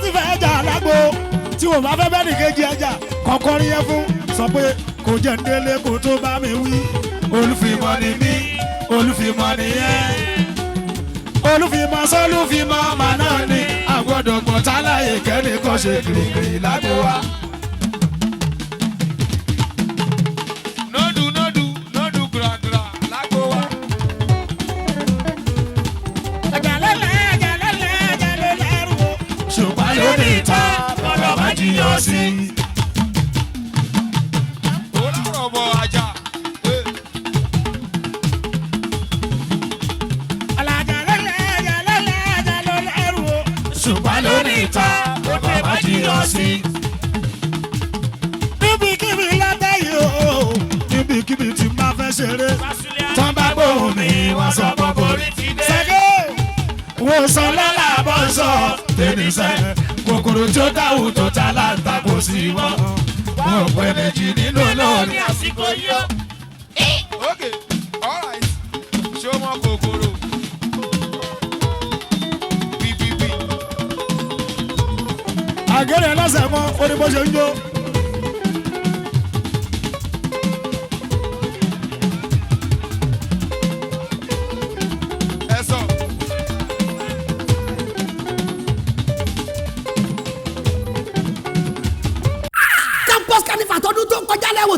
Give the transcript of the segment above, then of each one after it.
ti fẹ́ jà lágbo tí wọ́n bá fẹ́ bẹ́ẹ̀ nìkejì ẹja kọ́kọ́rí yẹn fún sọ pé kò jẹ́ ndélé kó tó bá mi wí olùfìmọ̀ ni mí olùfìmọ̀ nìyẹn olùfìmọ̀ sọ́lùfìmọ̀ ọmọ náà ni àgbọ̀dọ̀ gbọ̀n táláyé kẹ́nìkan ṣe kìrìkìrì lágbo wa. lórí ìta bọ́lá má jiyàn sí. olóró bọ̀ ajá. alájà lẹ́lẹ́ ló lẹ́rù o. ṣùgbọ́n lórí ìta bọ́lá má jiyàn sí. níbikíbi látàyè o níbikíbi tí máa fẹ́ ṣeré. tán bá gbóhùn mi wọ́n sọ bọ́ borí ti dé. sẹ́gẹ́ wo sọ lọ́la bọ́ sọ tẹ̀lé sẹ́yìn. kòkòrò tí ó dáhùn tó ta láǹtà kò sí wọn wọn pẹ méjì nínú náà ní àsìkò yìí ó. okay all right ṣé o mọ kòkòrò bíbíbí. àgẹ́rẹ́ lọ́sẹ̀ mọ́ orí bó ṣe ń jó.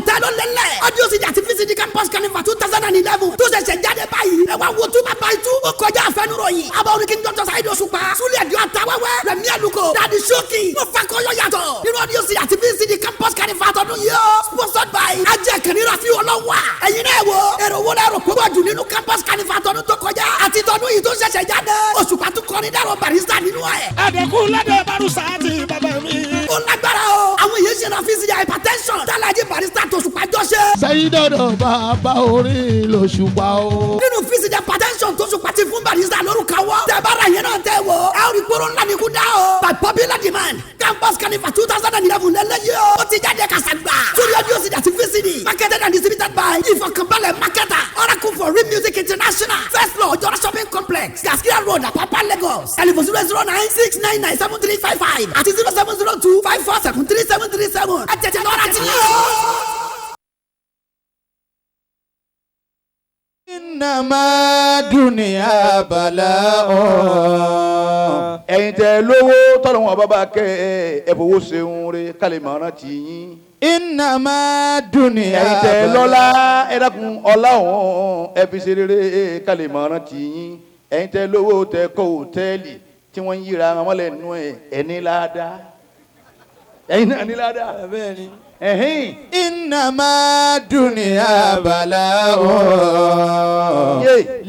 Tẹ́lọ̀ lẹ́lẹ̀. Audio CD àti VCD Campus Carnival 2011 tó ṣẹ̀ṣẹ̀ jáde báyìí. Ẹ wá wo tú bàbá itú. Ó kọjá àfẹnuròyìn. Àbá oníkin Dr. Saheed Òṣùpá. Súlẹ̀ Ẹ̀dí Àtàwẹ́wẹ́. Rẹ̀mí Àlùkò. Dàdí Ṣókì. Mo fa kọ́yọ́ yàtọ̀. Nínú Audio CD àti VCD Campus Carnival tọdún yìí ó. Sponsored by Ajẹ́ Kìnìún Rafi Ọlọ́wà. Ẹ̀yin náà wo. Èrò wo lẹ́rù púpọ̀ jù nínú Campus Carnival tọdún tó kọjá. Àti tọdún yìí tó ṣẹ̀ṣẹ̀ jáde. Òṣùpá tún kọrin dárò Barrister nínú ẹ̀. Ẹ̀dẹ̀kú lẹ́dẹ̀ Barusa àti bàbá mi. Ó lágbára o. Àwọn èyí ṣe na VCD hypertension. Tálájí Barrister tòṣùpá jọ ṣe. Sẹ́yìn dọ̀dọ̀ bàbá orí lòṣùpá o. nínú fíìsì jẹ patension tó sùn pàtí fún Barrister lórúkọ wọ. tẹ bára yẹn náà tẹ wọ. ẹ ò rí gbóró ńlá ní kú dá o. by popular demand Campus Carnival 2011 lẹ́lẹ́yìí o. ó ti jáde kàṣàgbà. sórí Audio CD àti VCD. marketed and distributed by ìfọkànbalẹ̀ marketer. Oracle for Real Music International. first floor Jọra shopping complex. Gaskiya road Apapa Lagos. telephone 009699735 àti 0702547337. ẹ tètè lọ́ra tí yóò. Innama dunya bala'un. Ẹ̀yin tẹ́ lówó tọ́lọ̀ wọn bàbá kẹ́ ẹ fowó ṣeun re kálí mọ̀ràn tì yín. Innama dunya bala'un. Ẹ̀yin tẹ́ lọ́lá ẹ dákun ọlá òun ẹ fi ṣe rere kálí mọ̀ràn tì yín. Ẹ̀yin tẹ́ lówó tẹ́ kọ́ hòtẹ́ẹ̀lì tí wọ́n ń yíra wọn lẹ́nu ẹ̀ ní ládàá. Ẹ̀yin náà ní ládàá. Bẹ́ẹ̀ ni. Innama dunya bala'un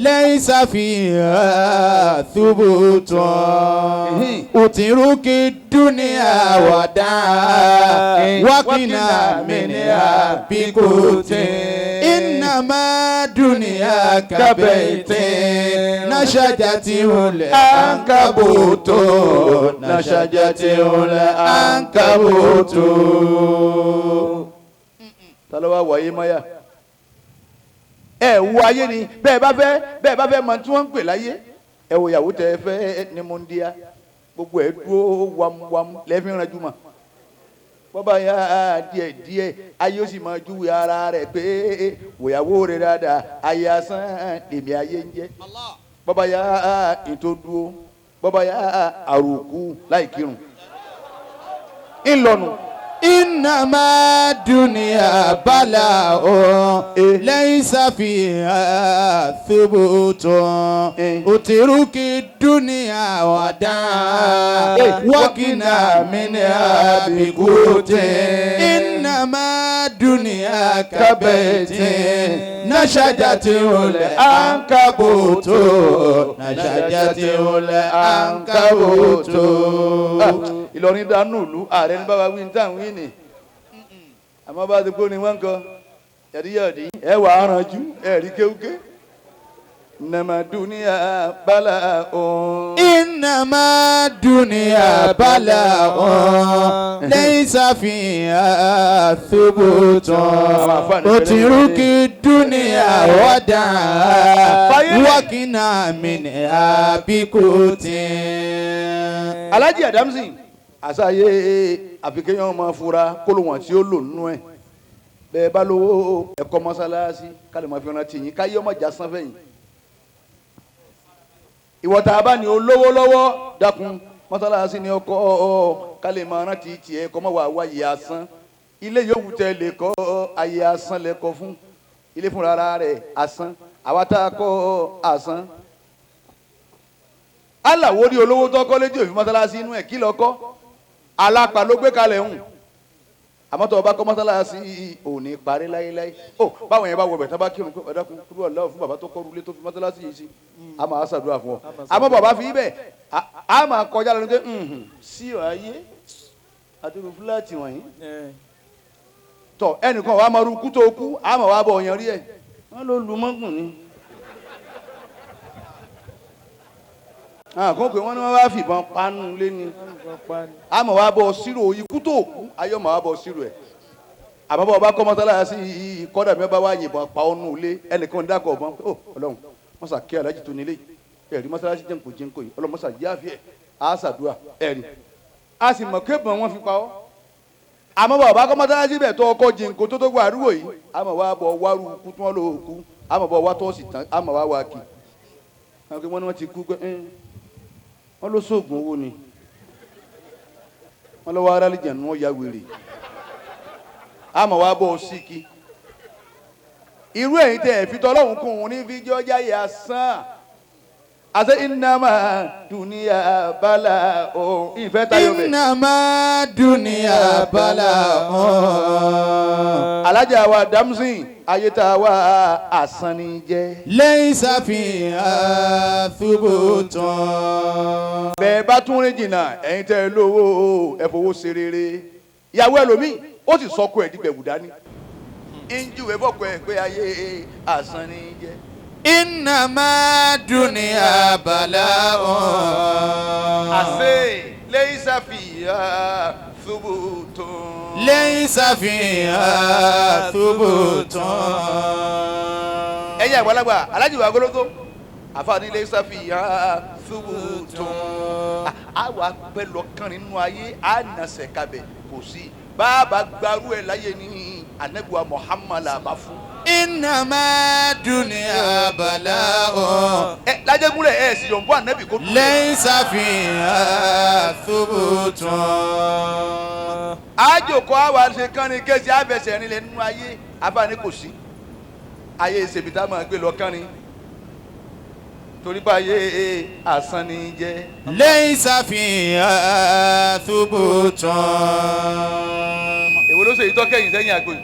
laysa fiha thubutun utiruki dunya wada'a waqina minha bikutin innama dunya kabaytin nashajatil ankabutu nashajatil ankabutu. Tálọ́wọ́ wọ̀nyí mọ́yà ẹ wo ayé ni bẹ́ẹ̀ bá fẹ́ mọ tí wọ́n ń pè láyé ẹ wo ìyàwó tẹ fẹ́ ní múndíá gbogbo ẹ dúró wàmúwàmú lẹ́fí ràn jùmọ̀ bọ́bá yá díẹ̀ ayé ó sì máa júwe ara rẹ̀ pé wòyàwó rẹ̀ dáadáa ayé asán lèmi ayé ń jẹ́ bọ́bá yá ètò dúró bọ́bá yá àròkù láì kírun ńlọnù. Innama dunya bala'un laysa fiha thubutun utiruki dunya wada'a waqina minha bikutin innama dunya kabaytin nashajatil ankabutu nashajatil ankabutu. Ìlọrin dánú ìlú ààrẹ ní bàbá wí ní táwọn wí ni àmọ́ bá ti gbó ni wọ́n ń kọ yàdíyàdí ẹ wà á ranjú ẹ rí kéwúké. Innama dunya bala'un. Innama dunya bala'un laysa fiha thubutun utiruki dunya wada'a waqina minha bikutin. Alhaji Adamsi àṣàyè àfikẹ́yàn máa fura kólóhùn tí ó lò nínú ẹ̀ bẹ́ẹ̀ bá lówó ẹ̀kọ́ mọ́sálásí kálí máa fi rántí yín káyé ọmọ ìjà sanfẹ̀yìn ìwọ̀ta abá ni olówó lọ́wọ́ dákun mọ́sálásí ni ọkọ̀ kálí máa rántí tiẹ̀ kọ́ mọ́ wà wáyé asán ilé yòówù tẹ́ lè kọ́ ayé asán lẹ́kọ́ fún ilé fúnra rẹ̀ asán àwa tá a kọ́ asán aláwo rí olówó tó kọ́ léjì òfin mọ́sálásí inú ẹ̀ kí lọ́kọ́ alápá ló gbé kalẹ̀ hùn àmọ́ tó o bá kọ́ mọ́sálásí ò ní parí láyéláyé ó báwọn yẹn bá wọ bẹ̀ tá bá kírun pé ọ̀dàkùn kúrò ọ̀làwọ̀ fún bàbá tó kọ́ rúlé tó fi mọ́sálásí yìí sí a máa ṣàdúrà fún ọ àmọ́ bàbá fi bẹ̀ a máa kọjá lọ ní pé sí ọ ayé àti fúláàtì wọ̀nyí tọ ẹnìkan wàá máa ru kú tó kú a máa wá bọ̀ ọ̀yàn rí ẹ̀ wọ́n ló lu mọ́gùn ni àkókò wọn ni wọ́n bá fìbọn panu lé ní a máa wá bọ̀ sírò ikú tó kú ayọ́ máa wá bọ̀ sírò ẹ̀ àmọ́ bá ọba kọ́ mọ́sálásí kọ́dà mi bá wá yìnbọn pa ọ́nù ilé ẹnìkan dákọ̀ ọ̀bọ̀n ó ọlọ́run mọ́sà kí alájí tó nílé ẹ̀rí mọ́sálásí jẹ́ǹkó jẹ́ǹkó yìí ọlọ́run mọ́sà yáàfẹ́ á ṣàdúrà ẹ̀rí a sì mọ̀ kébọn wọn fi pa ọ́ àmọ́ bá ọba kọ́ mọ́sálásí bẹ̀ tó ọkọ̀ jẹ́ǹkó tó tó gbà àdúgbò yìí àmọ́ wá bọ̀ wárú kú tí wọ́n lò ó kú àmọ́ bọ̀ wá tọ́sí tán àmọ́ wá wá kì wọ́n ní wọ́n ti kú pé wọ́n ló sóògùn owó ni wọ́n lọ́wọ́ aráàlú jẹ̀nu wọ́n ya wèrè àmọ́ wá bọ̀ síkì irú ẹ̀yin tẹ̀ fi tọ́lọ́hún kún un ní fíjọ́ jáyé asán àti ìnàmà dùnìyà bala o ìfẹ́ tayọ bẹ̀. ìnàmà dùnìyà bala o. alájà wa damsin ayé tá a wá asán ni jẹ́. lẹ́yìn ṣàfihàn thubutun. bẹ́ẹ̀ bá tún rìn jìnnà ẹ̀yin tẹ́ lówó ẹ fowó ṣe rere ìyàwó ẹlòmíì ó sì sọkọ ẹ̀ dìgbẹ̀wù dání injuwe bọ́kọ̀ ẹ̀ pé ayé asán ni jẹ́. ìnàmà dùnìyà bala o. àṣẹ lẹ́yìn ṣàfihàn thubutun. lẹ́yìn ṣàfihàn thubutun. ẹ̀yin àgbàlagbà alájì wa gólógó àfààní lẹ́yìn ṣàfihàn thubutun. àwa pẹ́ lọ́kàn nínú ayé ànàṣẹ̀ kabẹ̀ kò sí bàbá gbarú ẹ̀ láyé ní anabiwa Muhammad àbá fún. ìnàmà dùnìyà bala o. lájẹgúnlẹ̀ ẹ̀ sì yọ̀nbọ́ anabi kó dùn. lẹ́yìn ṣàfihàn thubutun. àjòkó àwa ṣe kán ní kéṣì àfẹsẹ̀ rinlẹ̀ nínú ayé àfààní kò sí ayé ìṣèbítà máa gbé lọ kán ni torí bá ayé asán ni jẹ́. lẹ́yìn ṣàfihàn thubutun. èwo ló ṣe ìtọ́kẹ́yìn sẹ́yìn àgbo yìí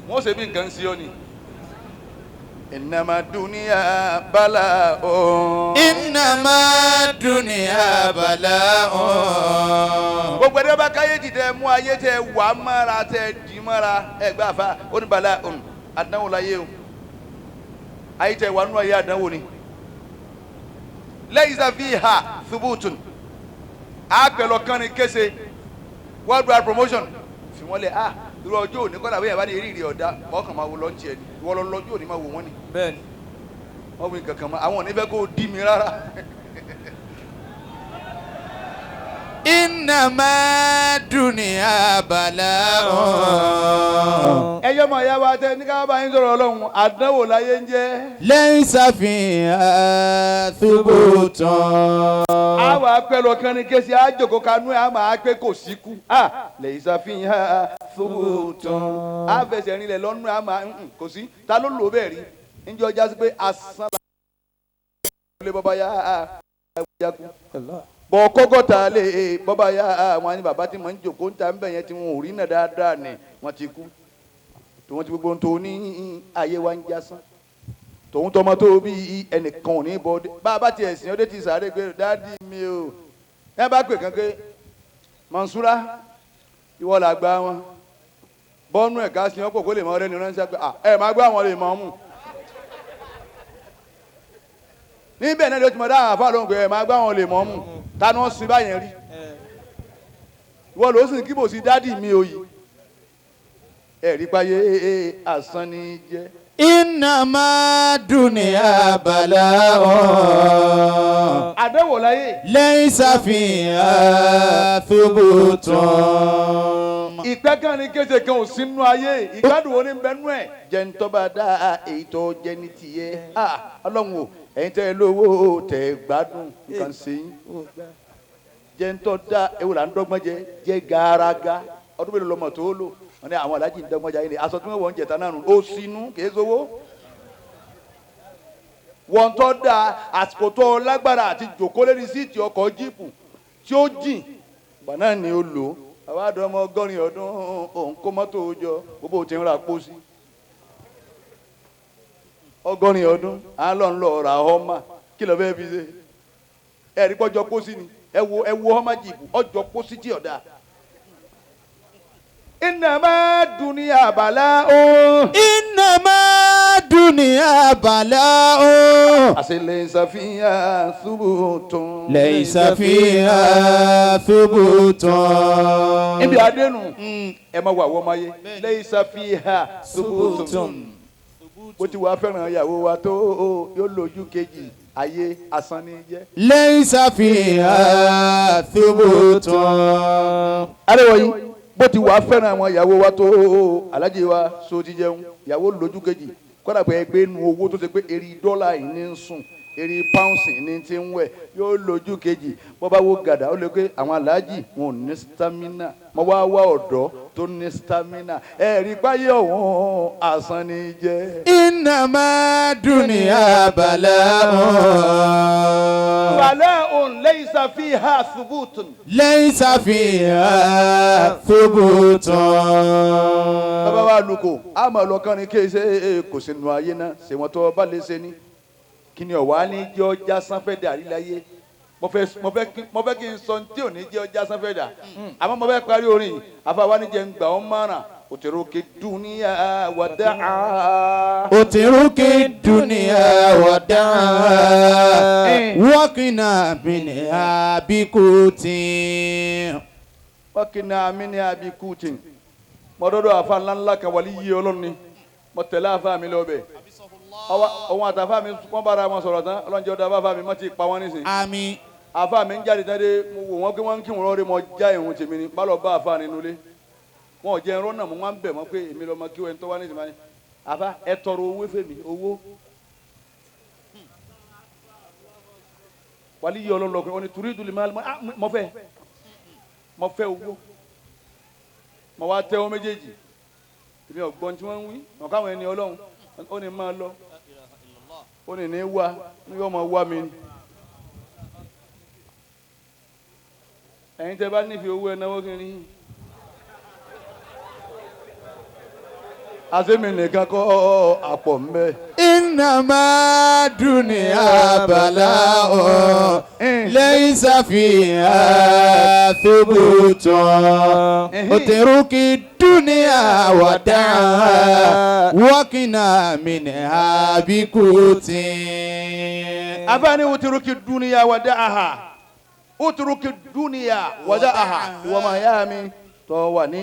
wọ́n ṣe bí nǹkan sí ọ ni. ìnàmà dúníyà bala o. ìnàmà dùnìyà bala o. gbogbo ẹni bá káyé dìde mú ayé tẹ wà mára tẹ dì mára ẹgbẹ́ àfa oníbàlá àdánwò láyé o ayé tẹ wà nù ayé àdánwò ni. lẹ́yìn ṣàfihàn thubutun àpẹlọ kan ní kése worldwide promotion fi wọ́n lẹ̀ irú ọjọ́ òní kọ́nà bẹ́ẹ̀ bá ní eré ọ̀dà ọkàn máa wo lọ́ọ̀tì ẹ̀ wọ́n lọ lọ́jọ́ òní máa wò wọ́n ni. bẹ́ẹ̀ni. wọ́n wí kankan mọ́ àwọn ò ní fẹ́ kó dí mi rárá. ìnàmà dùnìyà bala o. ẹyọ mọ ìyá wa tẹ ní ká bá yín sọ̀rọ̀ Ọlọ́run àdánwò láyé ń jẹ́. lẹ́yìn ṣàfihàn thubutun. àwa pẹ̀lú ọkàn ní kése àjòkó kanú ẹ̀ àmà pé kò sí kú. lẹ́yìn ṣàfihàn thubutun. àfẹsẹ̀ rinlẹ̀ lọ́nù àmà kò sí ta ló lò bẹ́ẹ̀ rí níjọ́ ọjà sí pé asán la lè bọ́bá yá bọ̀ kọ́gọ́ta lè bọ́bá yá àwọn àni bàbá tí wọ́n ń jòkó ń ta ń bẹ̀ yẹn tí wọ́n ò rí náà dáadáa ni wọ́n ti kú tòun ti gbogbo tó ní ayé wa ń jásán tòun tọmọ tó bí ẹnìkan ò ní bọ́ bá a bá tiẹ̀ sìn ọdẹ ti sáré pé dáàdi mi o ẹ bá pè kàn pé Mansura ìwọ là gbá wọn bọ́ọ̀nù ẹ̀ka sí ọ̀pọ̀ kó lè mọ ọrẹ́ ni ránṣẹ́ pé ẹ máa gbá wọn lè mọ ọmú níbẹ̀ náà ló ti mọ dáhà fáwọn lóhùn pé ẹ máa gbá wọn lè mọ ọmú ta ni wọ́n sin báyẹn rí ìwọ ló sì kíbò sí dáàdi mi o yìí ẹ̀rí páyé asán ni jẹ́. إنما الدنيا بلاء àdánwò láyé. ليس فيها ثبوت. ìpẹ́ kan ní kése kan ò sínú ayé ìgbádùn wo ni bẹ́ẹ̀ nú ẹ̀. jẹ́ ń tọ́ba dá èyí tó jẹ́ ní tìyẹ́ ọlọ́run o ẹ̀yin tẹ́ ẹ lówó tẹ́ ẹ gbádùn nǹkan ṣe yín. jẹ́ ń tọ́ da ewu là ń dọ́gbọ́n jẹ́ gàràgà ọdún mélòó lọ́mọ tó lò wọ́n ní àwọn alájí ń dọ́gbọ́n jẹ́ aṣọ tí wọ́n wọ̀ ń jẹ̀ta náà nù ó sínú kì í sowó. wọ́n tọ́ da àsìkò tó lágbára àti jòkó lérí síìtì ọkọ̀ jíìpù tí ó jìn gbà náà ni ó lò ó. àwa àdó ọmọ 100 ọdún òun kó mọ́tò jọ gbogbo tí ń ra pósí 100 ọdún à ń lọ ra ọmọ kí ló fẹ́ fi ṣe ẹ̀rí pọ́jọ pósí ni ẹ wo ọmọ jìbù ọjọ́ pósí tí ọ̀dà. innama dunya bala'un. إنما الدنيا بلاء àṣẹ laysa fiha thubutun. ليس فيها ثبوت. ibi adenu ẹ ma wà wọ́n ma ye laysa fiha thubutun. bó ti wàá fẹ́ràn ìyàwó wa tó yóò lójú kejì ayé asán ní jẹ́. ليس فيها ثبوت. arẹwọ yìí bó ti wàá fẹ́ràn àwọn ìyàwó wa tó alájẹ wa so ti jẹun ìyàwó lójú kejì kọ́dà pé ẹgbẹ́ nu owó tó ṣe pé eri dọ́là yìí ní ń sùn eri pàùnsì ní ti ń wẹ̀ yóò lójú kejì bó bá wo gàdá ó lè pé àwọn aláàjì wọn ò ní stamina mo wá wá ọ̀dọ́ tó ní stamina ẹ̀rí páyé ọ̀hún asán ní jẹ́. إنما الدنيا بلاء bala'un laysa fiha thubutun. ليس فيها ثبوت. bàbá wa lùkò àmọ́ lọ́kàn ní kése kò sínú ayé náà ṣé wọ́n tó bá lè ṣe ní kí ni ọ̀wá ní jẹ́ ọjà sanfẹ́ dà rí láyé mo fẹ́ kí n sọ tí ò ní jẹ́ ọjà sanfẹ́ dà àmọ́ mo fẹ́ parí orin yìí àfàwọn ní jẹ́ ń gbà ọ́ márùn òtẹ̀rọ̀kẹ́ dúníyà wàdà. اترك الدنيا ودعها وقنا منها بقوت. wákìnà mi ní abikutin mọ́dọ́dọ́ àfa ńláńlá kan wàlí yí ọlọ́ni mo tẹ̀lé àfa mi lọ́bẹ̀ ọwọ́n àtàfà mi wọ́n bára wọn sọ̀rọ̀ tán ọlọ́njẹ́ ọ̀dà àfa mi má ti pa wọ́n nísìn. àmín. àfa mi ń jáde tán dé mo wò wọ́n pé wọ́n ń kí wọn lọ́ọ́ rí mo já ìhun tèmi ni má lọ bá àfa nínú ilé wọn ò jẹ́ ẹran náà mo máa ń bẹ̀ mọ́ pé èmi lọ́ọ́ máa kí wọ́n tó wá nísìn máa ní àfa ẹ tọrọ owó fèmí owó wàlí yí ọlọ́lọ́kùnrin wọn ni torí ìdúlẹ̀ máa mo fẹ́ owó mo wá tẹ́ wọn méjèèjì èmi ọ̀gbọ́n tí wọ́n ń wí ọ̀ká àwọn ẹni ọlọ́run ó ní máa lọ ó ní ní wá ní yóò máa wá mi ni ẹ̀yin tẹ́ bá nífẹ̀ẹ́ owó ẹ̀ náwó kí ni àṣẹ́mi nìkan kọ́ àpọ̀ mbẹ́. إنما الدنيا بلاء ليس فيها ثبوت. اترك الدنيا ودعها وقنا منها بقوت. abáni uturuki dúníyà wada'aha uturuki dúníyà wada'aha ìwọ máa yá mi tó wà ní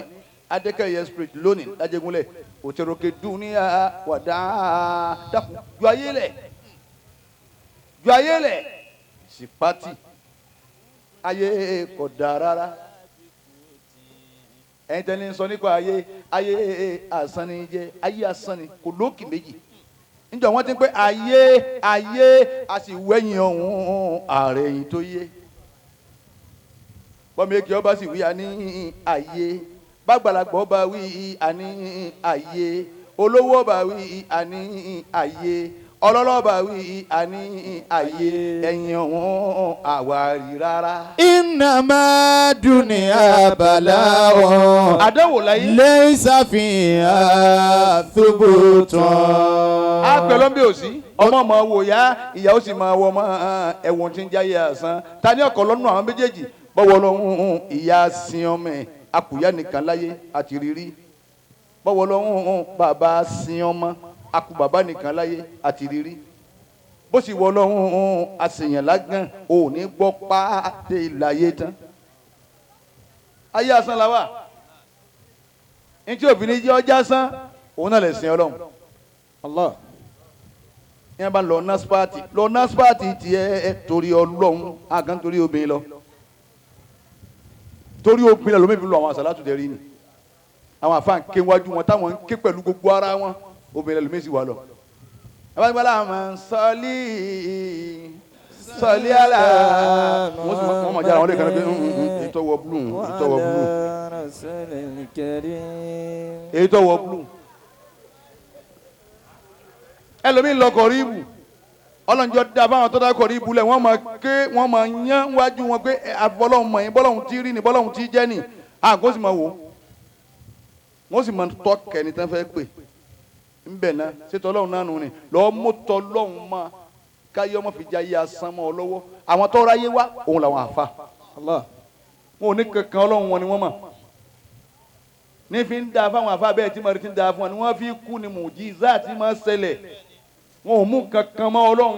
adékẹ́yẹ street lónìí lájẹgúnlẹ̀ uturuki dúníyà wada'aha dákun ju ayé lẹ̀ sí pati ayé kò dáa rárá ẹ̀yin tẹ́lẹ̀ ń sọ nípa ayé asán ni jẹ́ ayé asán ni kò lókì méjì níjọ wọn ti pé ayé a sì wẹ̀yìn ọ̀hún ààrẹ yìí tó yé bọ́mi èkì ọba sì wí àní ayé bàgbàlagbà ọba wí àní ayé olówó ọba wí àní ayé ọlọ́lọ́ba wí àní ayé ẹ̀yìn ọ̀hún àwárí rárá. إنما الدنيا بلاء àdánwò láyé. ليس فيها ثبوت. àgbẹ̀lọ́ bí òsì ọmọ ọmọ wò yá ìyàwó sì máa wọ ọmọ ẹ̀wọ̀n tí ń jáyé àsán ta ní ọkọ̀ lọ́nà àwọn méjèèjì bọ́wọ́ lọ́hún ìyá sin ọmọ ẹ̀ akùyá nìkan láyé àti rírí bọ́wọ́ lọ́hún bàbá sin ọmọ akù bàbá nìkan láyé àti rírí bó sì wọ́ lọ́hún àṣeyàn lágàn ò ní gbọ́ pàdé ìlàyé tán ayé àsán la wà ní tí òfin jẹ́ ọjà sán òun náà lè sin ọlọ́run Allah. yẹn bá lọ naspati tiẹ̀ torí Ọlọ́run àgàn torí obìnrin lọ torí obìnrin lọ mẹ́fì lọ àwọn àṣàlátù tẹ̀ rí ni àwọn àfáà ń ké wájú wọn táwọn ń ké pẹ̀lú gbogbo ara wọn obìnrin lọ mẹ́sì wà lọ. abágbálá àmọ́ sọlí àlà wọ́n mọ̀ jára wọn lè kàn pé ìtọ́wọ́ blue ìtọ́wọ́ blue ẹlòmíì lọ kọ̀ríbù ọlọ́njọ́ dá báwọn tó dá kọ̀ríbù lẹ̀ wọ́n máa ké wọ́n máa yán wájú wọn pé bọ́lọ́hún mọ̀ yín bọ́lọ́hún tí rí ni bọ́lọ́hún tí jẹ́ ni àgó sì máa wò wọ́n sì máa tọ́ kẹ́ni tán fẹ́ pè ńbẹ̀ náà ṣètò ọlọ́run náà nù ni lọ́ọ́ mọ́tò ọlọ́run máa káyọ́ mọ́ fi já yé asán mọ́ ọ lọ́wọ́ àwọn tó ráyé wá òun làwọn àfa wọn ò ní kankan ọlọ́run wọn ni wọ́n mọ̀ ní fi ń da fáwọn àfa bẹ́ẹ̀ tí màrí ti ń da fún wọn ni wọ́n fi kú ni mùjíza tí máa ṣẹlẹ̀ wọn ò mú kankan mọ́ ọlọ́run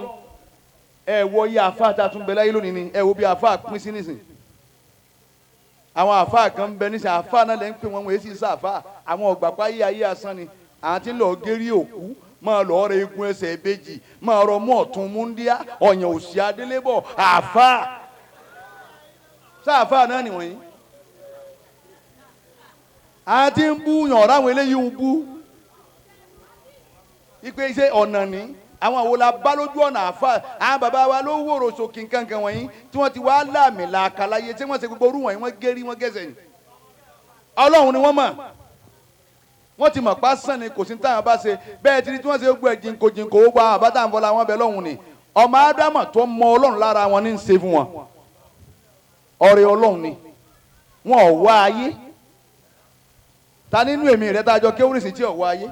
ẹ wọ iye àfa tá a tún bẹ láyé lónìí ni ẹ wo bí àfa pín sí nísìn àwọn àfa kan ń bẹ nísìn àfa náà lẹ́ ń pè wọ́n wọ́n èsì sáfà àwọn ọ̀gbàpá ayé asán ni àwọn tí ń lọ gérí òkú máa lọ rẹ egun ẹsẹ̀ ìbejì máa rọ mọ́ ọ̀tún múndíá ọ̀yàn òsì adélébọ̀ àfa sáfà náà nìwọ̀nyí àwọn tí ń bú yàn ọ̀rọ̀ àwọn eléyìí ń bú ipe iṣẹ́ ọ̀nà ní àwọn àwòlá bá lójú ọ̀nà àfa àwọn bàbá wa ló wòrò sókè nǹkankan wọ̀nyí tí wọ́n ti wá láàmì làákàláyé tí wọ́n ṣe gbogbo orú wọ̀nyí wọ́n gérí wọ́n gẹ̀ẹ́sẹ̀ ni ọlọ́run ni wọ́n mọ̀ wọ́n ti mọ̀ pa sàn ni kò sí táwọn bá ṣe bẹ́ẹ̀ tí wọ́n ṣe gbogbo ẹ̀ jìnkò owó pa àbátà ń fọlá wọn bẹ lọ́hùn ni ọmọ ádámà tó mọ ọlọ́run lára wọn ní ń ṣe fún wọn ọ̀rẹ́ ọlọ́run ni wọn ò wá ayé ta nínú èmi rẹ tá a jọ kéwúrìsì tí ò wá ayé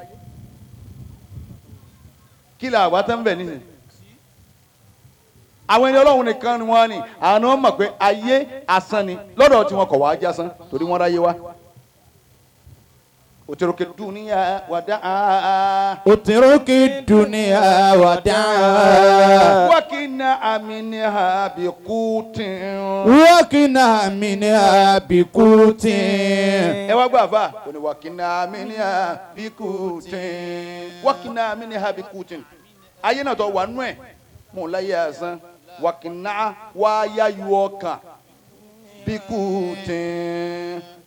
kí la àwa tán bẹ̀ nísìnyí àwọn ẹni ọlọ́run nìkan ni wọ́n ní àwọn náà mọ̀ pé ayé asán ni lọ́dọ̀ tí wọn kọ̀ wá jásán torí wọ́n ráyé wá. اترك الدنيا ودعا اترك الدنيا ودعا وكنا منها بقوت وكنا منها بقوت ẹ wá gbà fà ó ní وكنا منها بقوت وكنا منها بقوت ayé náà tó wà nú ẹ̀ mò ń láyé asán وكنا wáyà yọ ọkàn بقوت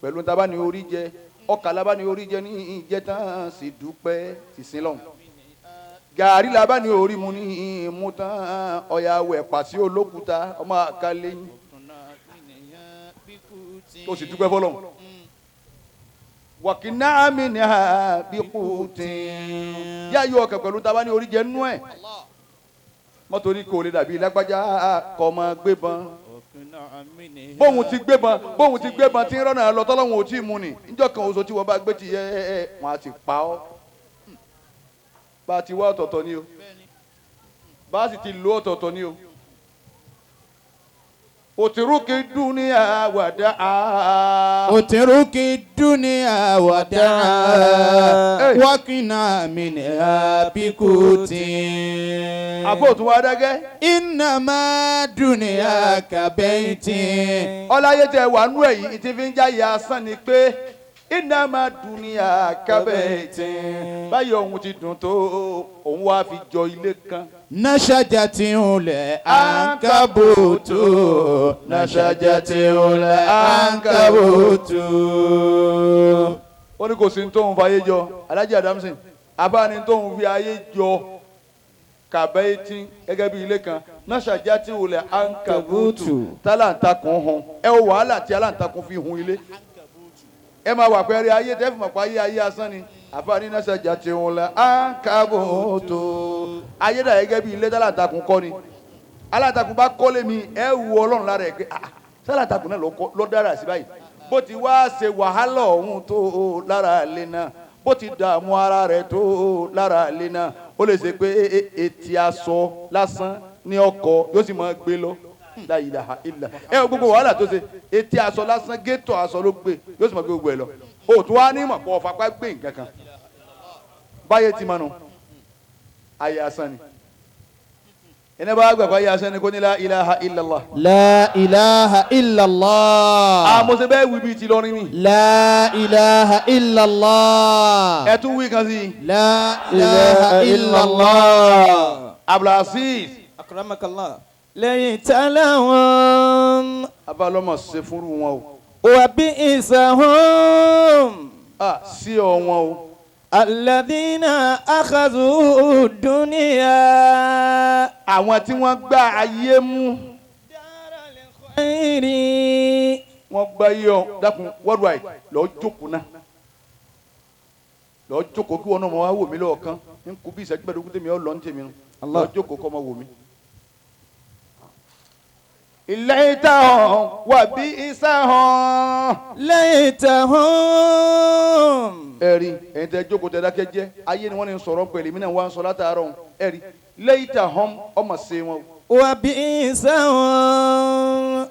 pẹ̀lú tábà ní orí jẹ ọkà labá ni orí jẹ ní ìjẹtàn sì dúpẹ́ sì sin lọ́hùn gàrí labá ni orí mu ní ìmú tán ọ̀yà wẹ̀ pàṣẹ olókùúta ọmọ àkàlẹ́yìn tó sì dúpẹ́ fọlọ́hùn wàkínà mi ní àbíkútin yá yọ ọkà pẹ̀lú tabá ní orí jẹ nú ẹ̀ mọ́tò ní kò lè dàbí lágbájá kọ́ ọmọ gbébọn bóun ti gbébọn tí ń rọ́nà lọ tọ́lọ́hún ò tí ì mú ni níjọ́ kan oṣù tí wọ́n bá gbé ti yẹ wọn á ti pa ọ́ bá a ti wá ọ̀tọ̀ọ̀tọ̀ ni o bá a sì ti lo ọ̀tọ̀ọ̀tọ̀ ni o. òtírùkì dúníà wàdà. òtírùkì dúníà wàdà wákìnà mìnà bíkútì. àbóòtú wa dágẹ́. ìnàmá dúníà kàbẹ́yìntì. ọláyé tẹ wà nú ẹ̀ yìí ti fi ń jáyé asán ni pé ìnàmá dúníà kàbẹ́yìntì. báyọ̀ òun ti dùn tó òun wá fi jọ ilé kan. نشجتي العنكبوت نشجتي العنكبوت. ó ní kò sí ní tóun fi ayé jọ Alhaji Adamson abáni tóun fi ayé jọ kàbẹ́ẹ̀tì gẹ́gẹ́ bí ilé kan nashajati العنكبوت tálàntakùn hàn ẹ wo wàhálà tí aláǹtakùn fi hun ilé ẹ máa wà pẹ́ẹ́rẹ́ ayé tẹ́ fún ọ̀pọ̀ ayé asán ni àfààní nashajati العنكبوت ayé dà gẹ́gẹ́ bí ilé tálàntakùn kọ́ ni aláǹtakùn bá kọ́lé mi ẹ wù ọlọ́run lára ẹ̀ pé tálàntakùn náà ló dára sí báyìí bó ti wá ṣe wàhálà ọ̀hún tó lára ilé náà bó ti dààmú ara rẹ̀ tó lára ilé náà ó lè ṣe pé etí aṣọ lásán ní ọkọ̀ yóò sì máa gbé lọ la ilaha illa ẹ gbogbo wàhálà tó ṣe etí aṣọ lásán gétò aṣọ ló gbé yóò sì máa gbé gbogbo ẹ lọ òtún wá ní mọ̀pọ̀ ọ̀fapá gbé nǹkan kan báyé ti mọ̀nù ayé asán ni ẹni bá gbàgbọ́ ayé asẹ́ni kò ní la ilaha illallah. La ilaha illallah. àmọ́ ṣe bẹ́ẹ̀ wí bíi ti lọ́rin ni. La ilaha illallah. ẹ tún wí kan sí. La ilaha illallah. Abdulaziz. Akramakallah. Lẹ́yìn tálàwọn. abalọ́mọ̀ ṣe fúnru wọn o. Wa bi'isahum. sí ọ wọn o. Alladhina akhadhu dunya. àwọn tí wọ́n gbá ayé mú. Khairi. wọ́n gbá ayé ọ dákun worldwide lọ́ọ́ jókòó náà lọ́ọ́ jókòó kí wọn náà mọ̀ wá wò mí lọ́ọ̀kan ní kú bí ìṣẹ́jú mẹ́ẹ̀ẹ́dógún tèmi ọ̀ lọ́ọ́ ní tèmi nù lọ́ọ́ jókòó kọ́ mọ̀ wò mí. Laytahum wa bi'isahum. Laytahum. ẹ̀rí ẹ̀yin tẹ́ jókòó tẹ́ dákẹ́ jẹ́ ayé ni wọ́n ní sọ̀rọ̀ pẹ̀lú mi náà wọ́n á sọ látàárọ̀ ẹ̀rí Laytahum ọmọ ṣe wọn. Wa bi'isahum.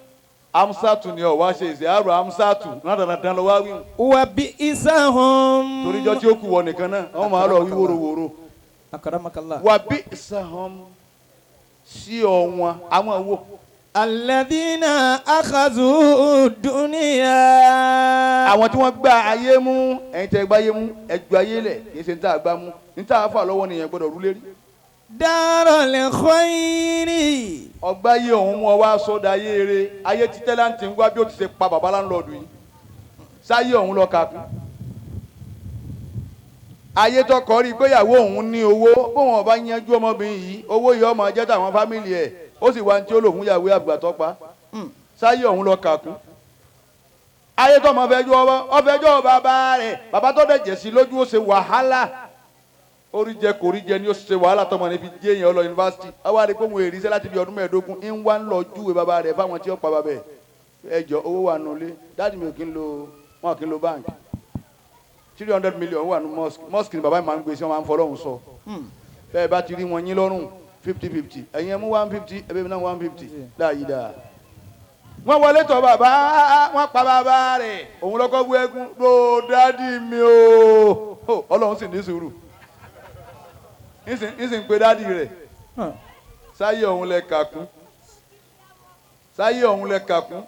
Amsatu ni ọ wá ṣe ìṣe àrò Amsatu náà dandan lọ wá wí. Wa bi'isahum. toríjọ́ tí ó kù wọ nìkan náà wọ́n máa lọ wí wóróworó. Akramakallah. Wa bi'isahum sí ọ wọn àwọn wo. Alladhina akhadhu dunya. àwọn tí wọ́n gbá ayé mú ẹ̀yin tẹ́ gbá ayé mú ẹgbẹ́ ayé lẹ̀ kì í ṣe ní tá a gbá mú ní tá a fà lọ́wọ́ nìyẹn gbọ́dọ̀ rú lérí. Darul khairi. ọgbà yìí òun mú ọ wá sọ́dọ̀ ayé eré ayé tí tẹ́láǹtì ń wá bí ó ti ṣe pa bàbá láńlọ́ọ̀dù yìí sáyé òun lọ kàkún. ayé tọkọ rí i pé ìyàwó òun ní owó bóun ọba yanjú ọmọbìnrin yìí owó yìí ọmọ jẹ́ tàwọn fámìlì ẹ̀ ó sì wá ní tí ó lò fún ìyàwó àgbàtọ́ pa sáyé òun lọ kàkún. ayé tó ọmọ ọfẹjọ́ bàbá rẹ̀ bàbá tó dẹ̀jẹ̀ sí lójú ó ṣe wàhálà orí jẹ kò rí jẹ ni ó ṣe wàhálà tọmọ níbi jẹ èèyàn lọ yunifásitì àwa rí i pé òun èrì iṣẹ́ láti bí ọdún mẹ́ẹ̀ẹ́dógún ń wá ń lọ júwe bàbá rẹ̀ fáwọn tí ó pa bàbá ẹ̀ ẹjọ́ owó wà nulẹ̀ dáàdì mi ò kí ń lo wọn kì í lo báńkì 300 million wà nù mosque ni bàbá mi máa ń gbé sí wọn máa ń fọlọ́hún sọ bẹ́ẹ̀ bá ti rí wọn yín lọ́rùn 50-50 ẹ̀yin ẹ̀ mú 150 ẹ̀bẹ̀ mi náà 150 láàyè dáa wọ́n wọlé tọ̀ bàbá wọ́n pa bàbá rẹ̀ òun lọ́kọ́ bú ẹkún ló dáàdì mi o ọlọ́run sì ní sùúrù ń sì ń pe dáàdì rẹ̀ sáyé òun lẹ kàkún sáyé òun lẹ kàkún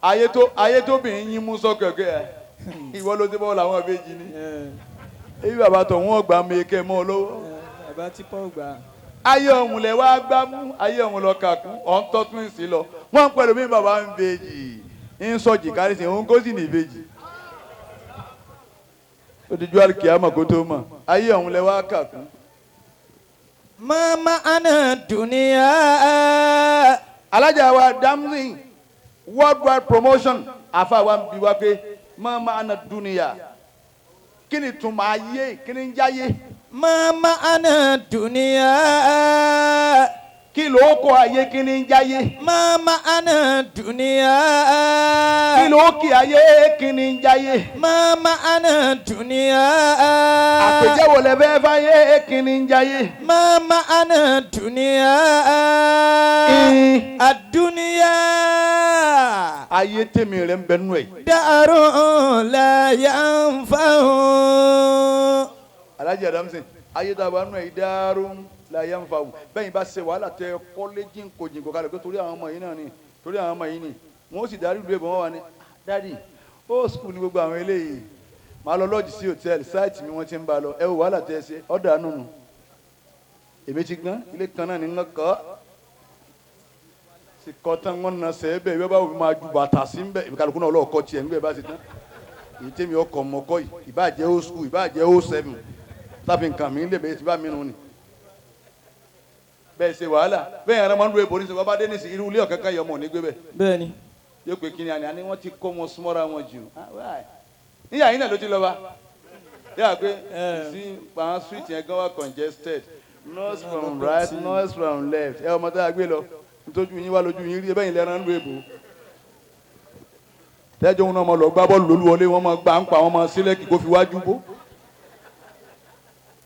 ayé tó bìnrin yín mú sọ́kẹ̀kẹ́ ìwọ ló ti bọ́ làwọn ìbejì ni ebi bàbá tó wọ́n gbà mí kẹ́ mọ́ lọ́wọ́ Bàbá tí Paul gbà. ayé òun lẹ wá gbá mú ayé òun lọ kàkún ọ̀n tọ́ tún sí lọ wọ́n pẹ̀lú mi bàbá ń bejì ń sọ̀jì kárí sí òun kó sì ní ìbejì ó ti ju àlùkìyámà kó tó mọ̀ ayé òun lẹ wá kàkún. Mama ana dunya. alájà wa damsi worldwide promotion àfa wa ń bi wá pé mama ana dunya kí ni tùmọ̀ ayé kí ni ń jáyé. Mama ana dunya. kí ló kọ ayé kí ni ń jáyé. Mama ana dunya. kí ló kí ayé kí ni ń jáyé. Mama ana dunya. àpèjẹ́wò lẹ fẹ́ fáyé kí ni ń jáyé. Mama ana dunya. Ad-dunya. ayé tèmi rẹ̀ ń bẹ nú ẹ̀. Darun la yanfa'u. alájà damsi ayé tá a bá nú ẹ̀ darun la yanfa'u bẹ́ẹ̀ bá ṣe wàhálà tẹ kọ́lẹ́jì ń kojì kọ́ kálẹ̀ pé torí àwọn ọmọ yìí náà ni torí àwọn ọmọ yìí ni wọ́n sì darí ìlú ẹ̀bùn wọn wà ní dádì ó skul ní gbogbo àwọn eléyìí màá lọ lọ́ọ̀jì sí hòtẹ́ẹ̀lì sáìtì mi wọ́n ti ń bá lọ ẹ wò wàhálà tẹ ẹ ṣe ọ̀dà nùnù èmi ti gbọ́n ilé kan náà ní ń kọ́ sì kọ́ tán wọ́n na sẹ́ẹ̀ bẹ́ẹ̀ bá wò máa ju bàtà sí ń bẹ́ẹ̀ ìbíkàlùkù náà ọlọ́ọ̀kọ́ tiẹ̀ nígbà bá ti tán èyí tèmi ọkọ̀ mọ́kọ́ yìí ìbáàjẹ́ ó skul ìbáàjẹ́ ó sẹ́fìn táfi nǹkan mi lè bẹ́ẹ̀ ti bá mi nù ni bẹ́ẹ̀ ṣe wàhálà bẹ́ẹ̀ yẹn máa ń lo èbò nísìnyí bàbá dé nísìnyí irú ilé ọ̀kankan yọmọ ní gbé bẹ́ẹ̀. Bẹ́ẹ̀ni. yóò pé kí ni àní wọ́n ti kó wọn súnmọ́ra wọn jù níyà yín náà ló ti lọ wa yà pé sí àwọn street yẹn gan wà congested nose from right nose from left ẹ ọmọ tá a gbé lọ nítorí yín wá lójú yín rí ẹ bẹ́ẹ̀ yín lẹ́ran ń lo èbò tẹ́jọ́ wọn náà mọ̀ lọ gbá bọ́ọ̀lù lólúwọlé wọn mọ̀ gbà ń pa wọn mọ̀ sílẹ̀ kí kò fi wájú bó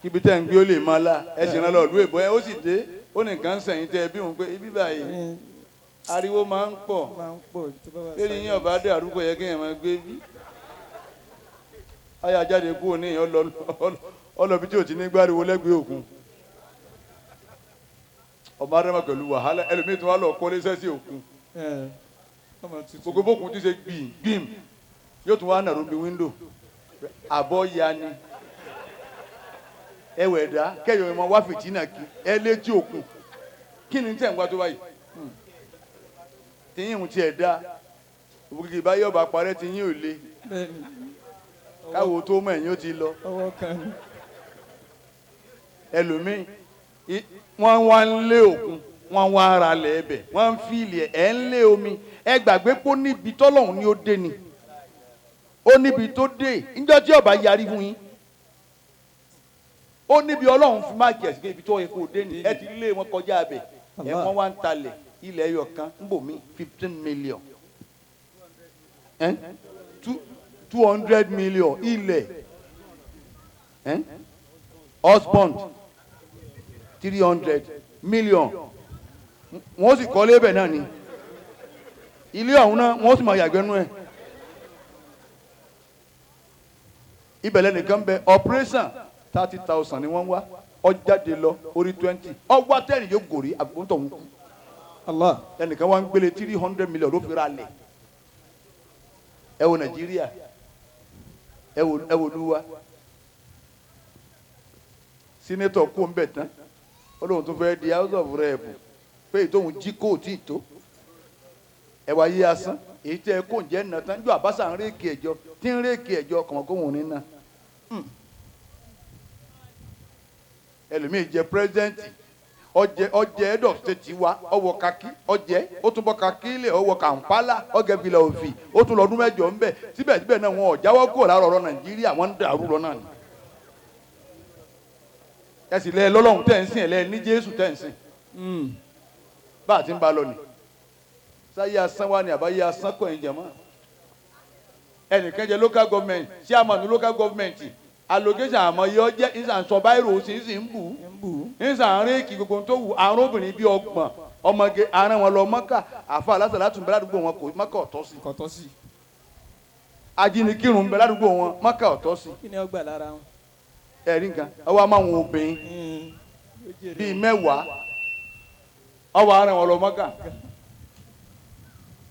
kíbi tẹ́ ń gbé ó lè máa la ẹ sì rán lọ lú èbó ẹ ó sì dé ó ní nǹkan sẹ̀yìn tẹ́ ẹ bí òun pé ibi báyìí ariwo máa ń pọ̀ lórí yín ọ̀bá dé àrúkọ yẹ kéèyàn máa gbé bí ayé ajáde kúrò ní ìyẹn ọlọ́bi tí ò ti ní gbáriwo lẹ́gbẹ̀ẹ́ òkun ọmọ adama pẹ̀lú wàhálà ẹlòmíì tó wà lọ kọ́lé sẹ́sì òkun gbogbo bókun ti ṣe gbìm yóò tún wá nàró bí wíńdò àbọ̀ ya ni ẹwẹ̀ dá kẹyọ̀ ìmọ̀ wá fìtínà kí ẹ létí òkun kí ni tẹ̀ ń wá tó báyìí tìyín ń tiẹ̀ dá òbúkì báyọ̀ bá parẹ́ tìyín ò le káwo tó mọ̀ ẹ̀yìn ó ti lọ ẹlòmíì wọ́n wá ń lé òkun wọ́n wá ara lẹ̀ ẹbẹ̀ wọ́n ń fi ilẹ̀ ẹ̀ ń lé omi ẹ gbàgbé pé ó níbi tọ́lọ́hún ni ó dé ni ó níbi tó dé níjọ́ tí ọba yarí fún yín ó níbi ọlọ́run fi máa kí ẹ̀sìn ibi tó yẹ kó dé ni ẹ ti lé wọn kọjá abẹ ẹ wọ́n wá ń talẹ̀ ilẹ̀ ẹyọ kan ń bò mí 15 million 200 million ilẹ̀ husband 300 million wọ́n sì kọ́ lébẹ̀ náà ni ilé ọ̀hún náà wọ́n sì máa yàgbẹ́nu ẹ̀ ibẹ̀lẹ̀ nìkan bẹ operation 30,000 ni wọ́n wá ọjáde lọ orí 20 ọgbà tẹ́rì yóò gòrí àgbóntọ̀ ń kú ẹnìkan wá ń gbélé 300 million ló fi ra lẹ̀ ẹ wo Nàìjíríà ẹ wo lúwa sínétọ̀ kó ń bẹ̀ tán ó lóun tó fẹ́ di house of rep pé ìtòhun jí kó tí ì tó ẹ wá yí asán èyí tẹ́ ẹ kó ń jẹ́ nà tán jọ àbáṣà ń réèkì ẹ̀jọ tí ń réèkì ẹ̀jọ kàn kó wọn ní náà ẹlòmíì jẹ pírẹsidẹ́ǹtì ọjẹ head of state wa ọwọ kaki ọjẹ ó tún bọ kaki ilé ọwọ Kampala ọgẹ fìlà òfì ó tún lọ́dún mẹ́jọ ńbẹ síbẹ̀síbẹ̀ náà wọn ò jáwọ́ kúrò lára ọ̀rọ̀ Nàìjíríà wọn ń dàrú lọ náà ni ẹsì lẹ lọ́lọ́run tẹ̀ ń sìn ẹ̀ lẹ ní Jésù tẹ̀ ń sìn bá a ti ń ba lọ ni sáyé asán wa ni àbáyé asán kọ̀ ẹ̀ jẹ̀mọ́ ẹnìkan jẹ local government chairman local government allocation àmọ́ yọ jẹ́ ìsàn sọ báyìí rò sí ń bù ìsàn réèkì gbogbo tó wù àrùn obìnrin bíi ọgbọ̀n ọmọge aràn wọn lọ Mọ́kà àfa aláṣà látùn bẹ́ẹ̀ ládùúgbò wọn kò Mọ́kà ọ̀tọ̀ sí ajínigbìrún bẹ́ẹ̀ ládùúgbò wọn Mọ́kà ọ̀tọ̀ sí kí ni ó gbà lára wọn. ẹ̀rí nǹkan ọwọ́ a máa wọn obìnrin bíi mẹ́wàá ọwọ́ aràn wọn lọ Mọ́kà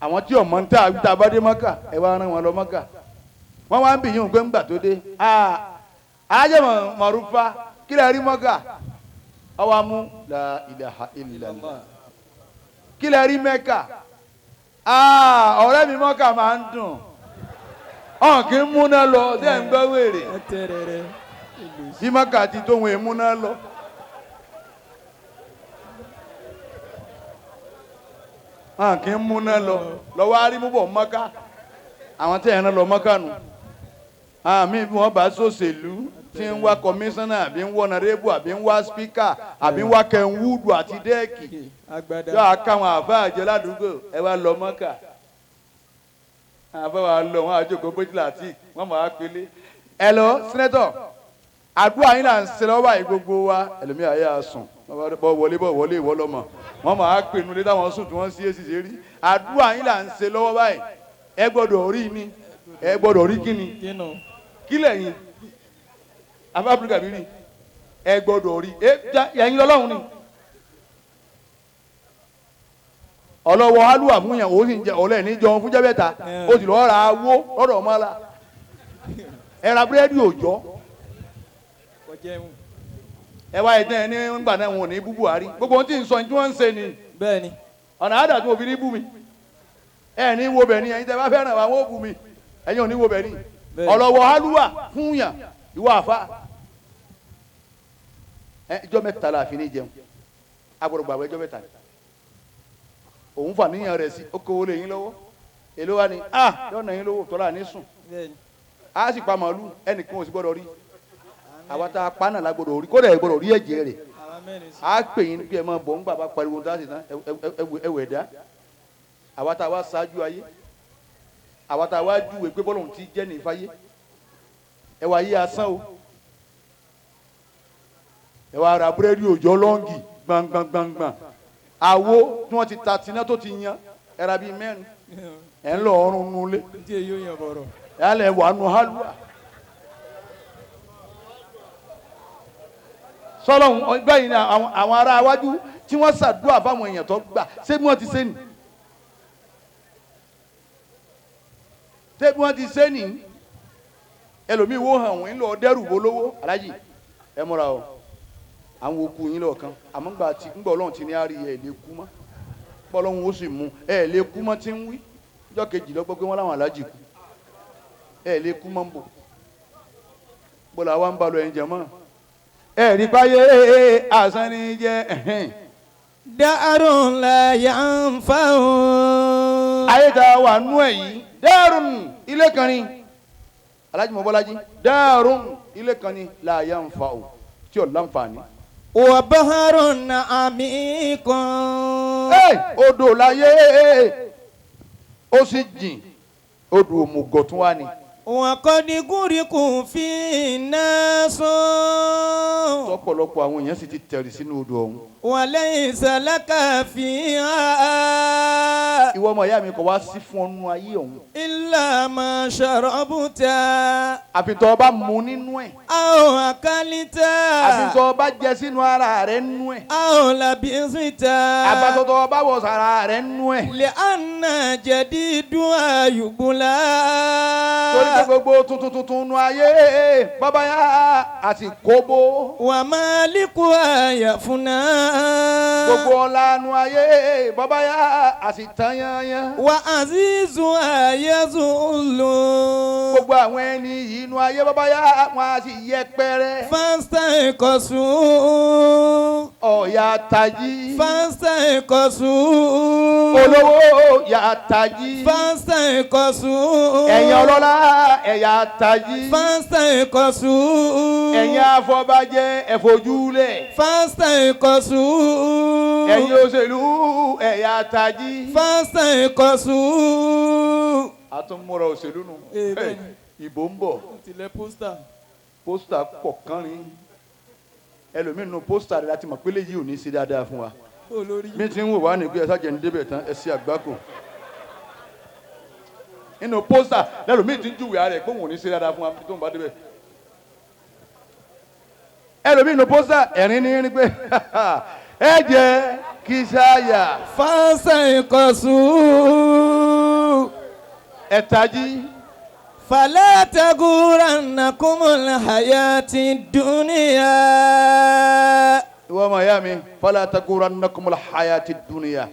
àwọn tí ọmọ ń tà tá a bá dé Mọ́kà ẹ wá aràn wọn lọ Mọ́kà wọ́n wá ń bì yín ògbé ńgbà tó dé ajẹ́ mọ̀rúfà kí lè rí Mọ́kà ọwọ́ amú la ilaha illallah kí lè rí Mẹ́kà ọ̀rẹ́ mi Mọ́kà máa ń dùn ọ̀n kì í múná lọ dẹ́ ń gbọ́ wèrè bí Mọ́kà ti tóun èmúná lọ. kì í múná lọ lọ́wọ́ arímúbọ̀ Mọ́kà àwọn tẹ̀ ẹ̀ràn lọ Mọ́kà nù àmì bí wọ́n bá sòṣèlú tí ń wá kọmíṣánná àbí ń wá nàrẹ́bù àbí ń wá spíkà àbí ń wá kẹ́ńwúdù àti dẹ́ẹ̀kì yóò àkàwọn àbá àjọ ládùúgbò ẹ wá lọ Mọ́kà àbá wa lọ wọn àjòkó bójúlá àti wọn mọ̀ á pélé ẹ lọ sẹ́nẹ́tọ̀ àdúrà yín là ń ṣe lọ́wọ́ báyìí gbogbo wa ẹlòmíì ayé àsùn bọ́ wọlé ìwọ lọ́mọ wọn mọ̀ á pè nulẹ̀ táwọn sùn tí wọ́n sí èsì ṣe rí àdúrà yín là ń ṣe lọ́wọ́ báyìí ẹ gbọ́dọ̀ rí ni ẹ gbọ́dọ̀ rí kíni kílẹ̀ yín afáfíríkà bí rí ẹ gbọ́dọ̀ rí ẹ̀yin lọ́lọ́run ni ọlọ́wọ́ alúwà fún yàn ó sì ń jẹ ọ̀lẹ́ ní jọun fún jẹ́bẹ̀ta ó sì lọ́ọ́ ra awó lọ́dọ̀ ọmọ la ẹ ra búrẹ́dì òòjọ́ ẹ wá ẹ̀dẹ́ ẹ ní ńgbà náà wọn ò ní bú Buhari gbogbo ohun tí ń sọ ní tí wọ́n ń ṣe ni bẹ́ẹ̀ni ọ̀nà àdà tí mo fi ní bú mi ẹ ní wo bẹ̀ ni ẹ̀yin tẹ́ bá fẹ́ràn àwọn ó bú mi ẹ̀yin ò ní wo bẹ̀ ni ọlọ́wọ́ alúwà fún yàn ìwọ àfa ìjọ mẹ́ta la fi ní jẹun agbọ́dọ̀ gbàgbọ́ ìjọ mẹ́ta òun fà níyàn rẹ̀ sí okòwò lè yín lọ́wọ́ èló wa ni yóò nà yín lọ́wọ́ tọ́lá ní sùn a sì pa màálù ẹnìkan ò sì gbọ́dọ̀ rí àwa tá a pa náà la gbọ́dọ̀ rí kódà ẹ gbọ́dọ̀ rí ẹ̀jẹ̀ rẹ̀ a pè yín bí ẹ máa bọ̀ ńgbà bá pariwo dáhùn tán ẹwẹ̀ dá àwa tá a wá ṣáájú ayé àwa tá a wá júwe pé bọ́lọ̀ ti jẹ́ ní ìfáyé ẹ wá yé asán o ẹ wá ra búrẹ́dì òòjọ́ lọ́ngì gbangbangbangban àwo tí wọ́n ti ta tiná tó ti yan ẹ ra bíi mẹ́rin ẹ̀ ń lọ ọrùn nulẹ̀ ẹ̀ á lẹ̀ wà nù hálùwà sọlọ́hún báyìí ni àwọn ará iwájú tí wọ́n ṣàdúrà fáwọn èèyàn tó gbà ṣé bí wọ́n ti ṣe nì ṣé bí wọ́n ti ṣe nì ẹlòmíì wo hàn wọ́n lọ dẹ́rù bolówó alájì ẹ múra o àwọn òkú yín lọ́ọ̀kan àmọ́ ńgbà ọlọ́run ti ní àárí ẹ̀ lè kú mọ́ ńgbà ọlọ́run ó sì mú ẹ̀ lè kú mọ́ tí ń wí ọjọ́ kejì lọ́gbọ́ pé wọ́n láwọn alájì kú ẹ̀ lè kú mọ́ ń bọ̀ bọ́lá wa ń bá lọ ẹ̀ ń jẹ mọ́ ẹ̀ rí báyé àṣán ní jẹ́ Darun la yanfa'u. ayé tá a wà nú ẹ̀ yìí dárùn ilé kan ni alájì mọ́ bọ́lájí dárùn ilé kan ni la yanfa'u tí ò láǹfààní. Wa baharun amikun. Odò láyé ó sì jìn odò òmùgọ̀ tún wá ni. Wa qad guriqu fi nasun. Ọ̀pọ̀lọpọ̀ àwọn èèyàn sì ti tẹ̀rì sínú odò ọ̀hún. Wa laysa laka fiha. Ìwọ ọmọ ìyá mi kò wá sí fún ọnú ayé ọ̀hún. Illa ma sharabta. Àfi tó bá mu nínú ẹ̀. Aw akalita. Àfi tó bá jẹ sínú ara rẹ̀ nínú ẹ̀. Aw labisita. Àbátọ̀ tó bá wọ̀ sára rẹ̀ nínú ẹ̀. Li'anna jadidu ayubula. Torí pé gbogbo tuntun nu ayé bàbá yá àti kóbó. Wa maliku ayafuna. Gbogbo ọlá nu ayé bàbá yá àti tanyanya. Wa azizu ayazulu. Gbogbo àwọn ẹni yìí nu ayé bàbá yá wọn a sì yẹpẹrẹ. Fastaiqasu. Ọ̀yà tají. Fastaiqasu. Olówó yà tají. Fastaiqasu. Ẹ̀yin ọlọ́lá ẹ̀yà tají. Fastaiqasu. Ẹ̀yin afọbajẹ ẹ̀fọ́júlẹ̀. Fastaiqasu. Ẹ̀yin òṣèlú ẹ̀yà tají. Fastaiqasu. A tún múra òṣèlú nù. Ìbò ń bọ̀. Tilẹ̀ pósítà. Pósítà pọ̀ kánrin. Ẹlòmíín nu pósítà rẹ̀ láti mọ̀ pé léyìí ò ní ṣe dáadáa fún wa. Mi ti ń wò wá nígbà ẹ̀sà jẹ́ ní débẹ̀ tán ẹ ṣe àgbákò. Nínú pósítà lẹ́lòmíín ti ń júwèé ara rẹ̀ pé òun ò ní ṣe dáadáa fún wa tó ń bá débẹ̀. Ẹlòmíín nu pósítà ẹ̀rín ní pé ẹ jẹ́ kí sáyà. Fastaiqasu. Ẹ tají. Fala tagurannakumul hayati dunya. Ìwọ ọmọ ìyá mi fala tagurannakumul hayati dunya.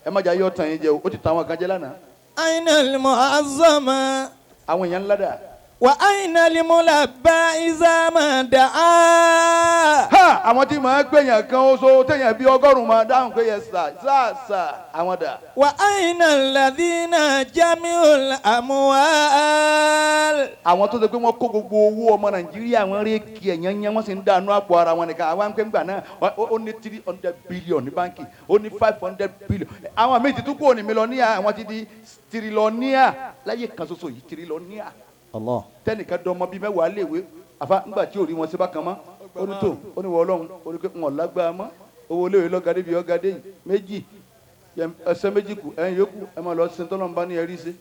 Ẹ má jà yọ tàn yín jẹ o ti tàn àwọn kan jẹ lánàá. Ainal mu'azzama. Àwọn èèyàn ńlá dà. Wa ainal mulabba iza ma da'a. Àwọn tí màá gbẹ̀yàn kan oṣù téèyàn bí 100 máa dáhùn pé yẹ sà àwọn dà. Wa ainal ladhina jami'ul amwal. Àwọn tó ṣe pé wọ́n kó gbogbo owó ọmọ Nàìjíríà wọ́n rí kí ẹ̀yán yẹn wọ́n sì ń dànù àpò ara wọn nìkan. Àwọn akẹ́kọ̀ọ́ náà ó ní 300 billion ní báńkì ó ní 500 billion. Àwọn míì ti tún kúrò ní mílíọ̀nìyà àwọn ti di tírílíọ̀nìyà láyé kan ṣoṣo yìí tírílíọ̀nìyà. Allah. Tẹnìkan dán ọmọ bíi mẹ́wàá léèwé àfa ńgbà tí ò rí wọn sí bákan mọ́ ó ní tó ó ní wọ Ọlọ́run ó ní pé wọn lágbára mọ́ owó léèwé lọ́gàdé bíi ọ̀gàdé yìí méjì ẹsẹ̀ méjì kù ẹ̀yìn yòókù ẹ máa lọ sí tọ́lọ́mùbá ní ẹ̀rí ṣe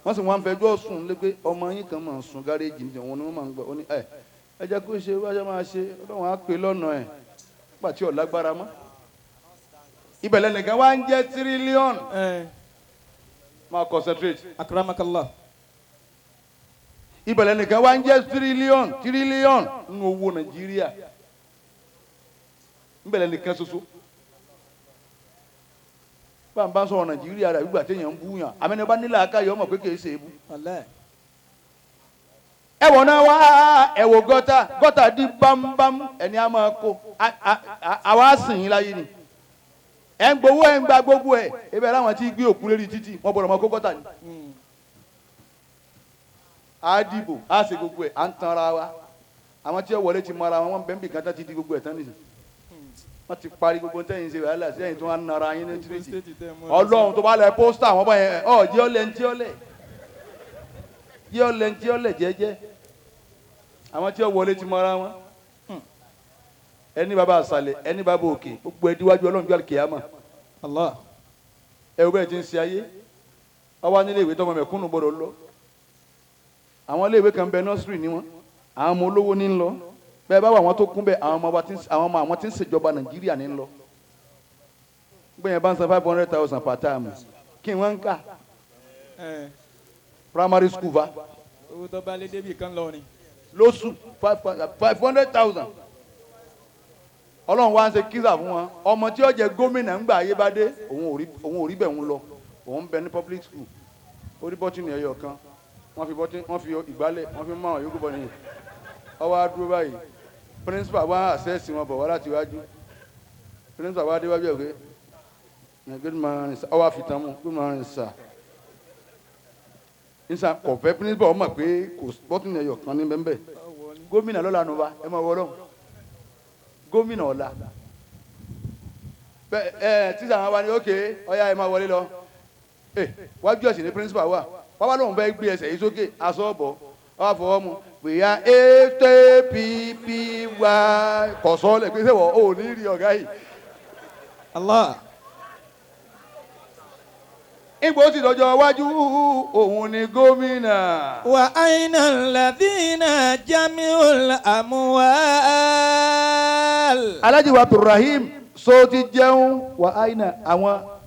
wọ́n sì wọ́n fẹjọ́ sùn lé pé ọmọ yín kan máa sùn gáréèjì ní wọn ni wọ́n máa ń gbọ́ ó ní ẹ jẹ́ kó ṣe wáṣẹ́ máa ṣe Ọlọ́run á pè lọ́nà ẹ̀ nígbà tí ò lágbára mọ́ ibẹ̀lẹ̀ nìkan wá ń jẹ́ tírílíọ̀nù máa concentrate. Akramakallah. Ibẹ̀lẹ̀ nìkan wá ń jẹ́ tírílíọ̀nù nínú owó Nàìjíríà ibẹ̀lẹ̀ nìkan ṣoṣo bá ń bá sọ̀rọ̀ Nàìjíríà rẹ̀ gbígbà téèyàn ń bú yàn àmẹ́ni bá nílò àkáyọ̀ ọmọ pé kìí ṣe é bú. Ẹ̀wọ̀n náà wá ẹ̀wọ̀ gọ́tà di bámbám ẹni a máa kó àwa sìn yín láyé ni ẹ̀ ń gbowó ẹ̀ ń gba gbogbo ẹ̀ ibẹ̀ láwọn tí gbé òkú lérí títì wọ́n gbọ́dọ̀ máa kó gọ́tà ni. A dìbò a ṣe gbogbo ẹ̀ à ń tan ara wa àwọn tí ó wọlé ti mọ ara wọn bẹ́ẹ̀ bí kan tán ti di gbogbo ẹ̀ tán nìyí wọ́n ti parí gbogbo tẹ́yìn ṣe wàhálà sí ẹ̀yìn tó wọ́n nara yín ní tírìtì Ọlọ́run tó bá lẹ pósítà wọn bá yẹn jẹ́ ọ̀lẹ̀ ń tí ọ̀lẹ̀ jẹ́jẹ́ àwọn tí ó wọlé ti mọ ara wọn ẹni bàbá àṣàlẹ̀ ẹni bàbá òkè gbogbo ẹdíwájú Ọlọ́run jọ́ kíyámà Allah. ẹ wo bẹ́ẹ̀ ti ń ṣe ayé ọwọ́ nílé ìwé tọmọ mẹ̀kúnnù gbọ́dọ̀ lọ àwọn ilé ìwé kan bẹ nọ́sírì ni wọn àwọn ọmọ olówó ní ń lọ bẹ́ẹ̀ bá wà wọn tó kún bẹ́ẹ̀ àwọn ọmọ àwọn tí ń ṣèjọba Nàìjíríà ní ń lọ gbẹ̀yìn bá ń san 500,000 per term kí wọ́n ń kà ẹ primary school va owó tó bá lé débi kan lọ ni. lóṣù 500,000 ọlọ́run wá ń ṣe kíza fún wọn ọmọ tí ó jẹ gómìnà ń gbà ayé bá dé òun ò rí bẹ̀ ń lọ òun bẹ ní public school ó rí bọ́tìnì ẹyọ kan wọ́n fi ìgbálẹ̀ wọ́n fi mọ́ àwọn yòókù bọ́ nìyẹn ọwọ́ adúró báyìí principal wá àṣẹ́sì wọn bọ̀ wá láti wájú principal wá dé wájú ẹ̀ pé good morning sir ọwọ́ àfitàn mú good morning sir nísà kọ̀fẹ́ principal ọmọ pé kò bọ́tìnì ẹyọ kan ní bẹ́ẹ̀ gómìnà lọ́la nù wa ẹ máa wọ ọlọ́run gómìnà ọ̀la tíṣà wọn wá ní ókè ọ̀yá ẹ máa wọlé lọ wájú ẹ̀sìn ní principal wà wọ́n wá lóun fẹ́ gbé ẹsẹ̀ yìí sókè aṣọ ọ̀bọ̀ wọ́n fọwọ́ mu bóyá ATPPY kọ̀sọ́ọ̀lẹ̀ pé sẹ́wọ̀ ò ní rí ọ̀gá yìí. Allah. Ìgbò sì lọ́jọ́ iwájú òun ni gómìnà. Wa aina alladhina jami'ul amwal. Alhaji wa Abdulrahim so ti jẹun wa aina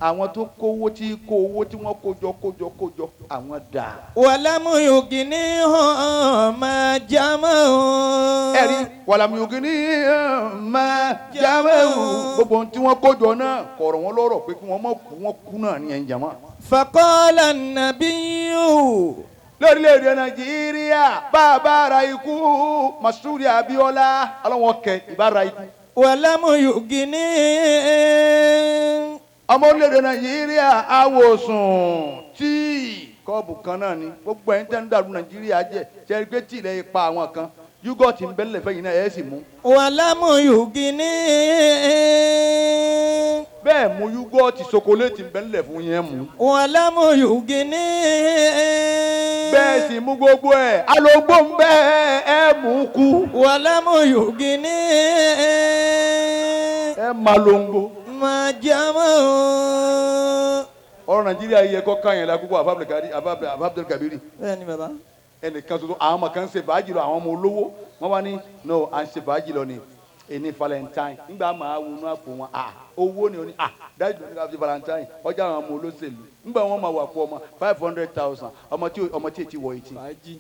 àwọn tó kówó tí wọ́n kójọ àwọn dà. Walamu yugnihum ma jama'u. Ẹ̀rí walamu yugnihum ma jama'u. Gbogbo tí wọ́n kójọ náà kọ̀rọ̀ wọn lọ́rọ̀ pé kí wọ́n mọ̀ kú náà ní ẹ̀ ń jàmá. Faqala an-nabiyyu. Lórílẹ̀-èdè Nàìjíríà bàbá ara ikú Masudi Abiola ọlọ́wọ́n kẹ ìbára ikú. Walamu yugnihum. Ọmọ orílẹ̀-èdè Nàìjíríà awòsùn tíì kọ́ọ̀bù kan náà ni gbogbo ẹni tẹ́ ń dàrú Nàìjíríà jẹ́ ṣe pé tí ilẹ̀ ipa àwọn kan yúgọ̀tì ń bẹ́lẹ̀ fẹ́yìn náà ẹ̀ sì mú. Walamu yugnihum. Bẹ́ẹ̀ mú yúgọ̀tì ṣokoléètì ń bẹ́lẹ̀ fún yẹn mú. Walamu yugnihum. Bẹ́ẹ̀ sì mú gbogbo ẹ̀ alógbó ń bẹ́ ẹ̀ mú kú. Walamu yugnihum. Ẹ máa lóńgbò. Ma jama'u. Ọ̀rọ̀ Nàìjíríà yẹ kọ́ káyìn la púpọ̀ Abdul Kabiri. Bẹ́ẹ̀ni bàbá. Ẹnìkan tuntun àwọn ọmọ kan ń ṣe fàájì lọ àwọn ọmọ olówó wọ́n wá ní no à ń ṣe fàájì lọ ni èní Valentine nígbà máa wọnú àpò wọn owó ni oní dájú ní ká fi Valentine ọjà àwọn ọmọ olóṣèlú nígbà wọn máa wà pọ̀ ọmọ 500,000 ọmọ tí èti wọ̀ ètí Fàájì.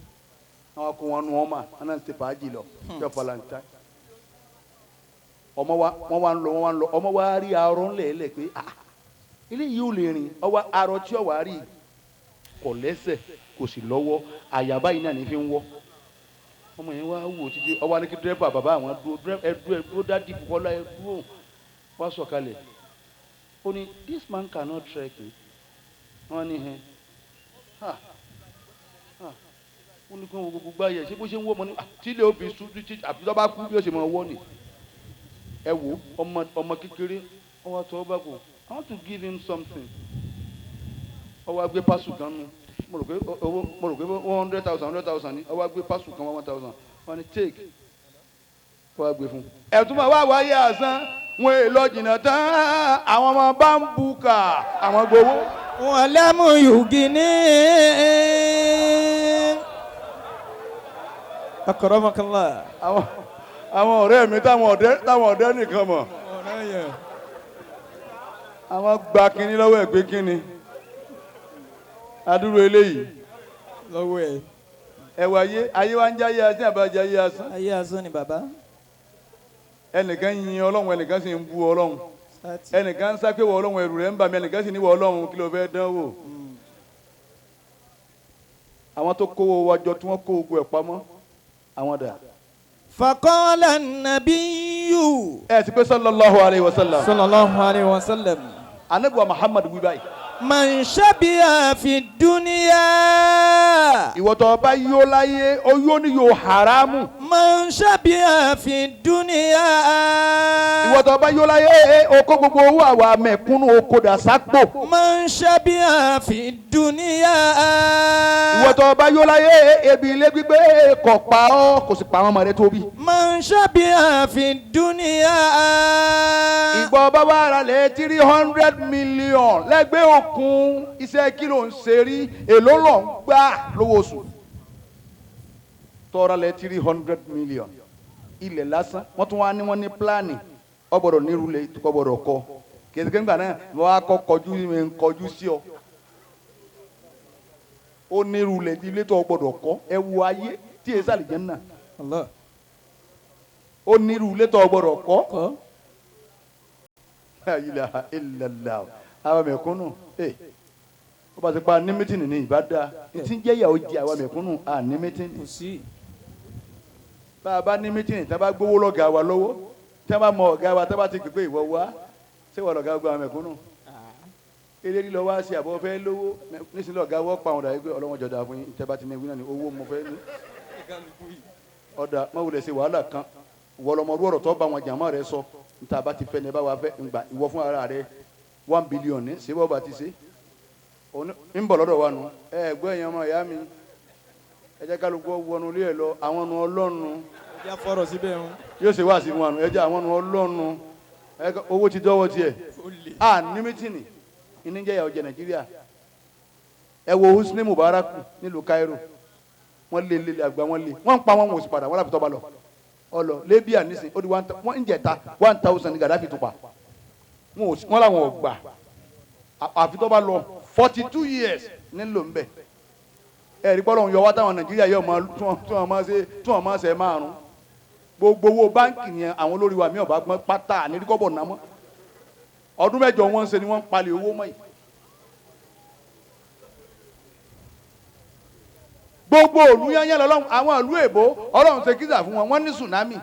àwọn kò wọn nu wọn mà wọn náà ń ṣe fàájì lọ jọ Valentine ọmọ wa wọn wá ń lọ ọmọ wa rí arọ ńlẹ̀ẹ́lẹ̀ pé ilé yìí ò lè rìn ọwọ́ arọ tí ọwọ́ àárí kò lẹ́sẹ̀ kò sì lọ́wọ́ àyàbá yìí náà ní fi ń wọ́ ọmọ yẹn wá wò títí ọwọ́ alẹ́ kí dírẹ́fà bàbá àwọn dúró dádì Bùkọ́lá dúró wá sọ̀kalẹ̀ ó ní this man cannot trek me wọ́n ní hẹ́n ó ní kí wọ́n gbogbo gbáyẹ̀ ṣé bó ṣe ń wọ́ ọmọ ní tílé òbí sùn àfi tó bá kú bí ó ṣe máa wọ́ ni ẹ wò ọmọ kékeré ọwọ́ àtọwọ́ bá kò I want to give him something ọwọ́ agbé pásù kan nù mo rò pé 100,000 ní ọwọ́ agbé pásù kan 1,000 wọ́n ní take ọwọ́ agbé fún. ẹ̀tún máa wá wáyé àsán wọn èlò jìnnà tán àwọn ọmọ bá ń bùkà àwọn gbowó. Walamu yugnihum. Akramakallah. àwọn ọ̀rẹ́ mi táwọn ọ̀dẹ́ nìkan mọ̀ àwọn gba kínní lọ́wọ́ ẹ̀ pé kínní adúrú eléyìí Lọ́wọ́ ẹ̀. ẹ̀wà ayé wa ń jẹ́ ayé asán àbájá ayé asán. Ayé asán ni bàbá. ẹnìkan yin Ọlọ́run ẹnìkan sì ń bú Ọlọ́run Sátì. ẹnìkan ń sápẹ́wọ̀ Ọlọ́run ẹ̀rù rẹ̀ ń bà mí ẹnìkan sì ní wọ Ọlọ́run kí ló fẹ́ dánwò. àwọn tó kówó wájọ tí wọ́n kó ogun ẹ̀ pamọ́ àwọn dà. Faqala an-nabiyyu. ẹ ti pé sallallahu alayhi wa sallam. Sallallahu alayhi wa sallam. Ànábì wa Muhammad wí báyìí. Man shabiha fi dunya. ìwọ tó bá yó láyé ó yó ní yóò haramu. Man shabiha fi dunya. ìwọ tó bá yó láyé ó kó gbogbo owó àwa mẹ̀kúnnù ó kó dà sápò. Man shabiha fi dunya. ìwọ tó bá yó láyé ebi ilé gbígbé kò pa ọ́ kò sì pa àwọn ọmọ rẹ tóbi. Man shabiha fi dunya. ìgbọ́ bá wà rà lẹ́ 300 million lẹ́gbẹ́ òkun iṣẹ́ kí ló ń ṣe rí èló lọ ń gbà lówó oṣù tọ́ra lẹ́ 300 million ilẹ̀ lásán wọ́n tún wá ní wọ́n ní pílánì ọgbọ̀dọ̀ nírúlẹ̀ ìtukọ̀ gbọ́dọ̀ kọ́ kẹ̀kẹ́ ńgbà náà mo wá kọ́ kọjú mi ń kọjú sí ọ ó nírú lẹ̀ ilé tó gbọ́dọ̀ kọ́ ẹ wo ayé tí èsì àlìjẹ́nnà Allah. ó nírú ilé tó gbọ́dọ̀ kọ́ Kọ́. la ilaha illallah àwọn mẹ̀kúnnù ó bá ti pa ní mítìnì ní ìbádá tí ń jẹ́ ìyàwó di àwọn mẹ̀kúnnù à ní mítìnì Kò sí. bá a bá ní mítìnì tí a bá gbowó lọ́gàá wa lọ́wọ́ tí a bá mọ ọ̀gá wa tí a bá ti pè ìwọ wá ṣé wọ́n lọ́gàá gba àwọn mẹ̀kúnnù eléré lọ wá sí àbọ̀ fẹ́ lówó nísìnyí lọ́gàá wọ́ pa àwọn ọ̀dà yìí pé ọlọ́wọ́n jọ̀dá fún yín tẹ́ bá ti ní wíná ni owó mo fẹ́ ní ọ̀dà mọ̀wulẹ̀ sí wàhálà kan wọlọmọdún ọ̀rọ̀ tó bá wọn jàmọ́ rẹ sọ níta bá ti fẹ́ ní bá wa fẹ́ ngbà ìwọ fún ara rẹ 1 billion ní ṣé bọ́ bá ti ṣe ń bọ̀ lọ́dọ̀ wa nù gbọ́ èèyàn ọmọ ìyá mi ẹ jẹ́ kálukú wọnú ilé ẹ̀ lọ àwọn nu ọlọ́nu Ẹja fọ̀rọ̀ síbẹ̀ ń. yóò ṣe wá sí wọn ẹ jẹ́ àwọn nu ọlọ́nu owó ti dọ́wọ́ tiẹ̀ ní mítìnì ìníjẹ́ ìyàwó jẹ Nàìjíríà ẹ wo Husni Mubarak nílùú Cairo wọ́n lé àgbà wọ́n lé wọ́n ń pa wọn wò sí padà wọ́n láfi tọ́ ba lọ ọlọ Libya nísìnyí ó di wọ́n ń jẹta 1000 ní Gaddafi tó pa wọ́n làwọn ò gbà àfi tó bá lọ 42 years nílò ńbẹ ẹ̀rí pọ́lọ́ ń yọ wá táwọn Nàìjíríà yóò máa tún wọn máa ṣe márùn gbogbo owó báńkì yẹn àwọn olórí wa mi ò bá gbọ́n pátá àníríkọ́bọ̀ náà mọ́ ọdún mẹ́jọ wọn ń ṣe ni wọ́n ń palẹ̀ owó mọ́ yìí gbogbo òlu yányán lọ́lọ́run àwọn ìlú èbó Ọlọ́run ṣe kíza fún wọn wọ́n ní tsunami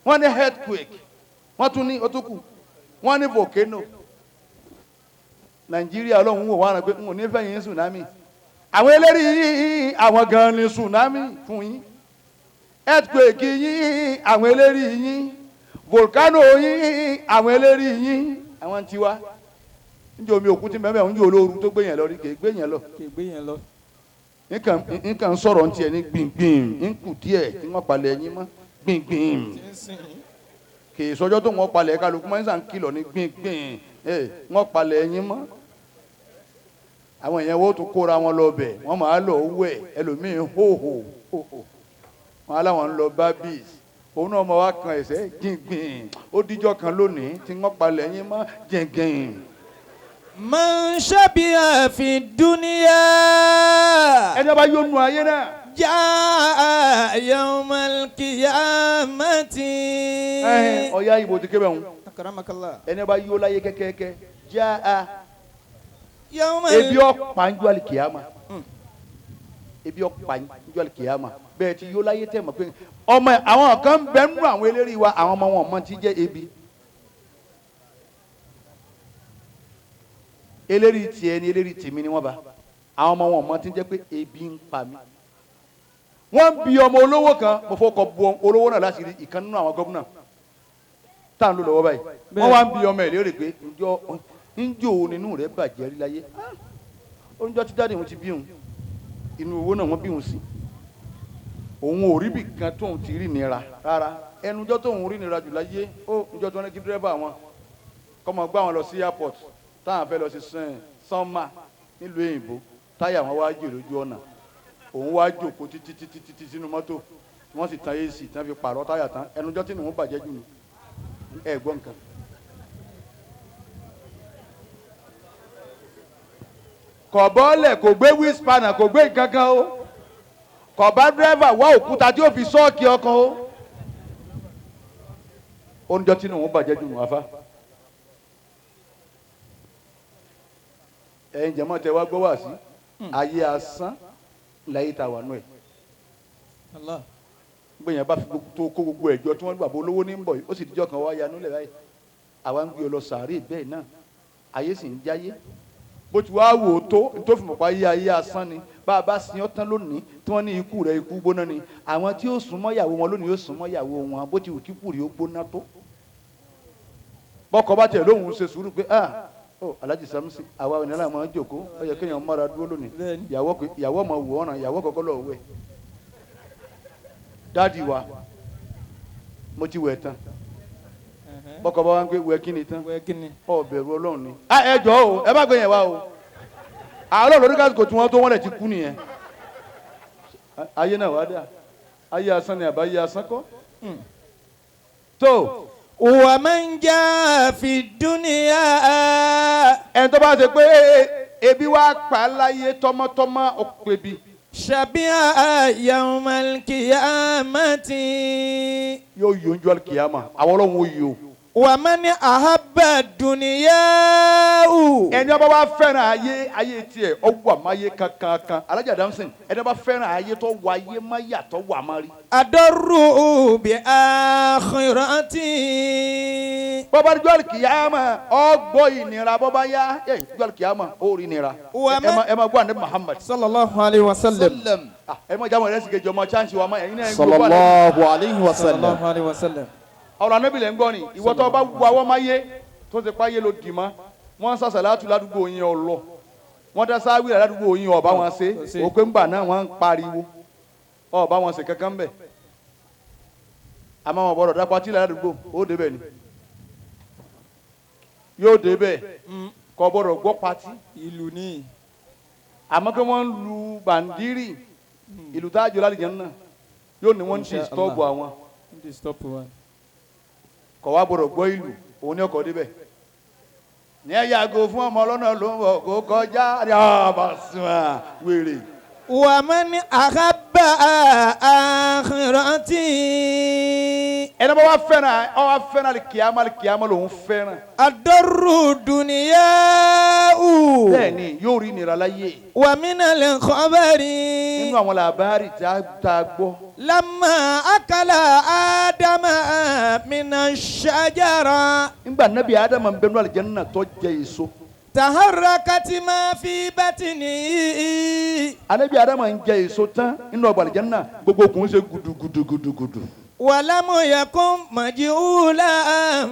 wọ́n ní earthquake wọ́n tún ní otókù wọ́n ní volcano Nàìjíríà Ọlọ́run wò wọ́n rẹ̀ pé n ò ní fẹ́ yín tsunami àwọn eléri yín àwọn gan ni tsunami fún yín earthquake yín àwọn eléri yín volcano yín àwọn eléri yín àwọn tiwa níjẹ́ omi òkú tí mẹ́mẹ́ ń jẹ́ olóoru tó gbé yẹn lọ rí kè gbé yẹn lọ. Kì í gbé yẹn lọ. nǹkan sọ̀rọ̀ ntí ẹ̀ ní gbìngbìn nkù díẹ̀ tí wọ́n palẹ̀ ẹ̀yìn mọ́ gbìngbìn kì í sọjọ́ tó wọ́n palẹ̀ kálukú mọ́ nísàn kìlọ̀ ní gbìngbìn wọ́n palẹ̀ ẹ̀yìn mọ́ àwọn èèyàn wo tún kóra wọn lọ bẹ̀ wọ́n máa lọ wẹ̀ ẹlòmíín hóhò wọn aláwọn ń lọ bábís òun náà mọ wá kan ẹsẹ̀ gbìngbìn ó díjọ́ kan lónìí tí wọ́n palẹ̀ ẹ̀yìn mọ́ jẹ̀ngìn. Man shabiha fi dunya. ẹni ọba yóò nu ayé náà. Jaa yawmal qiyamati. ọ̀ya ìbò ti kébẹ̀ ń. Akramakallah. ẹni ọba yóò láyé kẹ́kẹ́kẹ́ jaa. Yawmal. ebi ọ̀pá ń jọ àlìkìyàmà. ebi ọ̀pá ń jọ àlìkìyàmà. bẹ́ẹ̀ ti yóò láyé tẹ̀ mọ́ pé ọmọ àwọn kan bẹ́ẹ̀ nínú àwọn eléré wa àwọn ọmọ wọn mọ ti jẹ́ ebi. eléri tiẹ̀ ni eléri tèmi ni wọ́n bá àwọn ọmọ wọn mọ tí ń jẹ́ pé ebi ń pa mí. wọ́n bi ọmọ olówó kan mo fọ́ kọ bu olówó náà láti rí ìkan nínú àwọn gómìnà tá à ń lò lọ́wọ́ báyìí wọ́n wá ń bi ọmọ ẹ̀ lérè pé ǹjọ́ nínú rẹ̀ bàjẹ́ rí láyé oúnjẹ tí dáàdì wọn ti bí òun inú owó náà wọ́n bí òun sí òun ò rí bì kan tóun ti rí nira rárá ẹnujọ́ tóun rí nira jù láyé ó ǹjọ́ tó ń kí dírẹ́bà wọn kọ́ mọ gbá wọn lọ sí airport táwọn fẹ́ lọ sí sánmà nílùú èyìnbó táyà wọn wá jò lójú ọ̀nà òun wá jòkó títí sínú mọ́tò wọ́n sì tan AC tí wọ́n fi pààrọ̀ táyà tán ẹnujọ́ tí wọ́n bàjẹ́ jù ní ẹ̀ gbọ́ nǹkan. kò bọ́ọ̀lẹ̀ kò gbé wíṣpánà kò gbé nǹkan kan o kò bá dírẹ́fà wá òkúta tí ó fi sọ́ọ̀kì ọkàn o oúnjẹ tí wọ́n bàjẹ́ jù ní wàá fà. ẹ̀yin jẹ̀mọ́ tẹ wá gbọ́ wá sí ayé asán láyé ta wà nù ẹ̀. gbẹ̀yìn bá fi tó kó gbogbo ẹ̀jọ́ tí wọ́n gbà bó olówó ní bọ̀ ó sì díjọ́ kan wá yanú lẹ̀ báyìí àwa ń gbé ọ lọ sàárè bẹ́ẹ̀ náà ayé sì ń jáyé bó ti wá wò ó tó fi mọ̀ pa ayé asán ni bá a bá sin ọ́ tán lónìí tí wọ́n ní ikú rẹ̀ ikú gbóná ni àwọn tí ó súnmọ́ ìyàwó wọn lónìí ó súnmọ́ ìyàwó wọn bó ti wù kíkù rí ó gbóná tó bọ́kọ bá tiẹ̀ lóhùn ṣe sùúrù pé Alhaji Sanusi àwa ènìyàn máa ń jòkó ó yẹ kéèyàn mára dúró lónìí ìyàwó ọmọ wò ọ̀ràn ìyàwó kọ́kọ́ lọ wẹ̀ dáàdi wa mo ti wẹ̀ tán bọ́kọ bá wá ń gbé wẹ̀ kí ni tán ọ bẹ̀rù Ọlọ́run ni ẹ jọ o ẹ bá gbé yẹn wá o àwọn olórí kásìkò tí wọ́n tó wọ́n lẹ̀ ti kú nìyẹn ayé náà wá dà ayé asán ni àbáyé asán kọ́ tó ومن جاء في الدنيا ẹni tó bá ṣe pé ebi wá pa láyé tọmọtọmọ ọ̀pẹ̀bí. شبيها يوم القيامة yóò yọ ojú alikiyama àwọn ọlọ́run ó yọ. ومن أحب الدنيا ẹni ọba wa fẹ́ràn ayé tiẹ̀ ọwọ́ àmáyé kankan alájà dáhùnsìn ẹni ọba fẹ́ràn ayé tó wà ayé má yàtọ̀ wà má rí. أضر بآخرته bọ́bá ní jọ́ọ̀lì kìyàmà ọgbọ́ ìnira bọ́bá yá jọ́ọ̀lì kìyàmà ó rí ìnira. ẹ máa gbọ́ àná Muhammad. صلى الله عليه وسلم ẹ máa jáwọ́ ẹ̀rẹ́sì kejì ọmọ chance wa máa ẹ̀yin náà. sallallahu alayhi wa صلى sallam. الله عليه وسلم ọ̀rọ̀ anábìlẹ̀ ń gbọ́ ni ìwọ tó bá wù àwọn máa yé tó ti pa yé ló dì mọ́ wọ́n ń sàṣà látú ládùúgbò yín ọlọ wọ́n dá sáwìrì ládùúgbò yín ọba wọn ṣe òpé ńgbà náà wọ́n ń pariwo ọba wọn ṣe kankan bẹ̀ àmọ́ wọn bọ̀dọ̀ dápọ̀ tí ládùúgbò ó débẹ̀ ni yóò débẹ̀ kò bọ̀dọ̀ gbọ́ patí ìlú ní àmọ́ pé wọ́n ń lu bàndírì ìlú tájọ lálejò náà yóò ní wọ́n ń ṣe stọ́ọ̀bù àwọn kọ̀ wá gbọ́dọ̀ gbọ́ ìlú òun ní ọkọ̀ débẹ̀ ní ẹ yàgò fún ọmọ ọlọ́nà ló ń bọ̀ kó kọjá ní àbàṣùn wèrè. ومن أحب آخرته ẹni bá wá fẹ́ràn alikiyama lòun fẹ́ràn. أضر الدنيا bẹ́ẹ̀ni yóò rí ìnira láyé. ومن الخبر nínú àwọn làbárì tá a gbọ́. لما أكل آدم من الشجرة nígbà nábì ádámù ń bẹnu àlìjánnà tó jẹ èso. تحركت ما في بطنه ànábì ádámù ń jẹ èso tán nínú ọgbà àlìjánnà gbogbo kùn ṣe gudugudugudugudu. ولم يكن مجهولا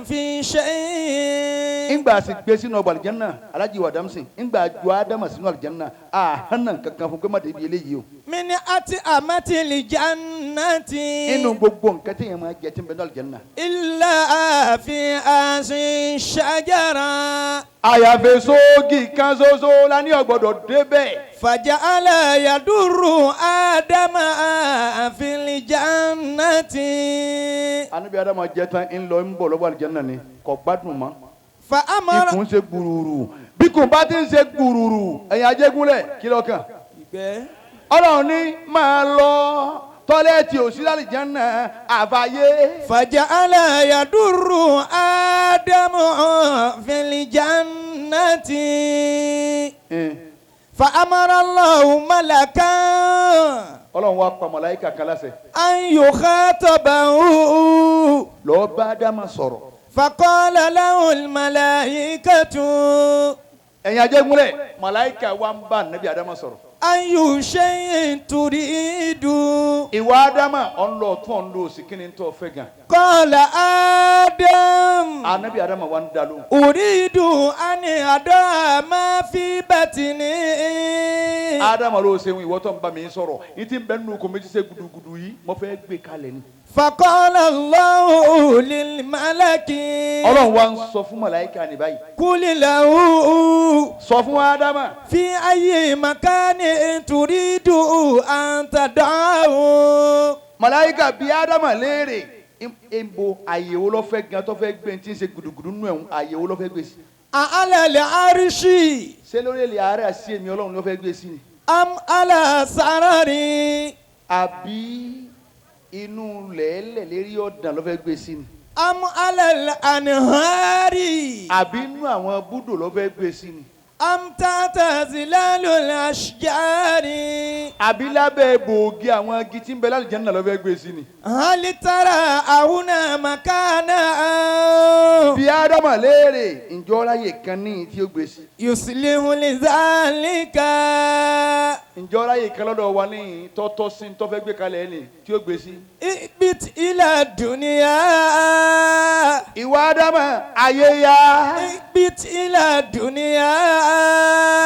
في شيء ńgbà sì gbé sínú ọgbà àlìjánnà alájí wa dámsìn ńgbà ju ádámù sínú àlìjánnà àhánà kankan fún pé má débi eléyìí o. من أطعمة الجنة inú gbogbo nǹkan tí yẹn máa jẹ tí ń bẹ ní àlìjánnà. إلا في أصل الشجرة àyàfẹ́ sóògì kan ṣoṣo la ní ọ̀gbọ́dọ̀ débẹ̀. فجعل يدر آدم في الجنة ànábì ádámù jẹ tán ń lọ ń bọ̀ lọ́wọ́ àlìjánnà ni kò gbádùn mọ́. فأمر ikùn ṣe gbùrùrù bí kò bá ti ń ṣe gbùrùrù ẹ̀yìn ajégúnlẹ̀ kí lọ́kàn. ọlọ́run ní máa lọ tọ́lẹ́ẹ̀tì òsì lálìjánnà àfàyè. فجعل يدر آدم في الجنة فأمر الله ملكا ọlọ́run wá pa màláíkà kan láṣẹ. أن يخاطبه lọ́ọ́ bá ádámù sọ̀rọ̀. فقال له الملائكة ẹ̀yìn ajégúnlẹ̀ màláíkà wá ń bá ànábì ádámù sọ̀rọ̀. أي شيء تريد ìwà ádámù ọ̀n lọ tún ọ̀n lọ sí kíni tó fẹ́ gan. قال آدم ànábì ádámù wá ń dá lóhùn. أريد أن أضع ما في بطني ádámù ló ṣe ìwọ tó ń bá mi sọ̀rọ̀ ní ti ń bẹ nínú kò méjì ṣe gudugudu yìí mo fẹ́ gbé kalẹ̀ ni. فقال الله للملك ọlọ́run wá ń sọ fún màláíkà ní báyìí. قل له sọ fún ádámù. في أي مكان تريد أن تضعه màláíkà bí ádámù léèrè ìbò àyèwò ló fẹ́ gan tó fẹ́ gbé tí ń ṣe gudugudu nínú ẹ̀hún àyèwò ló fẹ́ gbé sí. على العرش ṣé lórí èlé ààrẹ àti èmi ọlọ́run ló fẹ́ gbé sí ni. أم على سرر àbí inú lẹ́ẹ̀lẹ̀ lérí ọ̀dàn ló fẹ́ gbé sí ni. أم على الأنهار àbí inú àwọn búdò ló fẹ́ gbé sí ni. أم تحت ظلال الأشجار àbí lábẹ́ bòógì àwọn igi tí ń bẹ lálùjánnà ló fẹ́ gbé sí ni. هل ترى هنا مكانا bí ádámù léèrè ǹjọ́ ráyè kan ní tí ó gbé sí. يصلح لذلك ǹjọ́ ráyè kan lọ́dọ̀ wa ní tọ́tọ́ sí tó fẹ́ gbé kalẹ̀ ní tí ó gbé sí. اهبط إلى الدنيا ìwà ádámù ayé ya. اهبط إلى الدنيا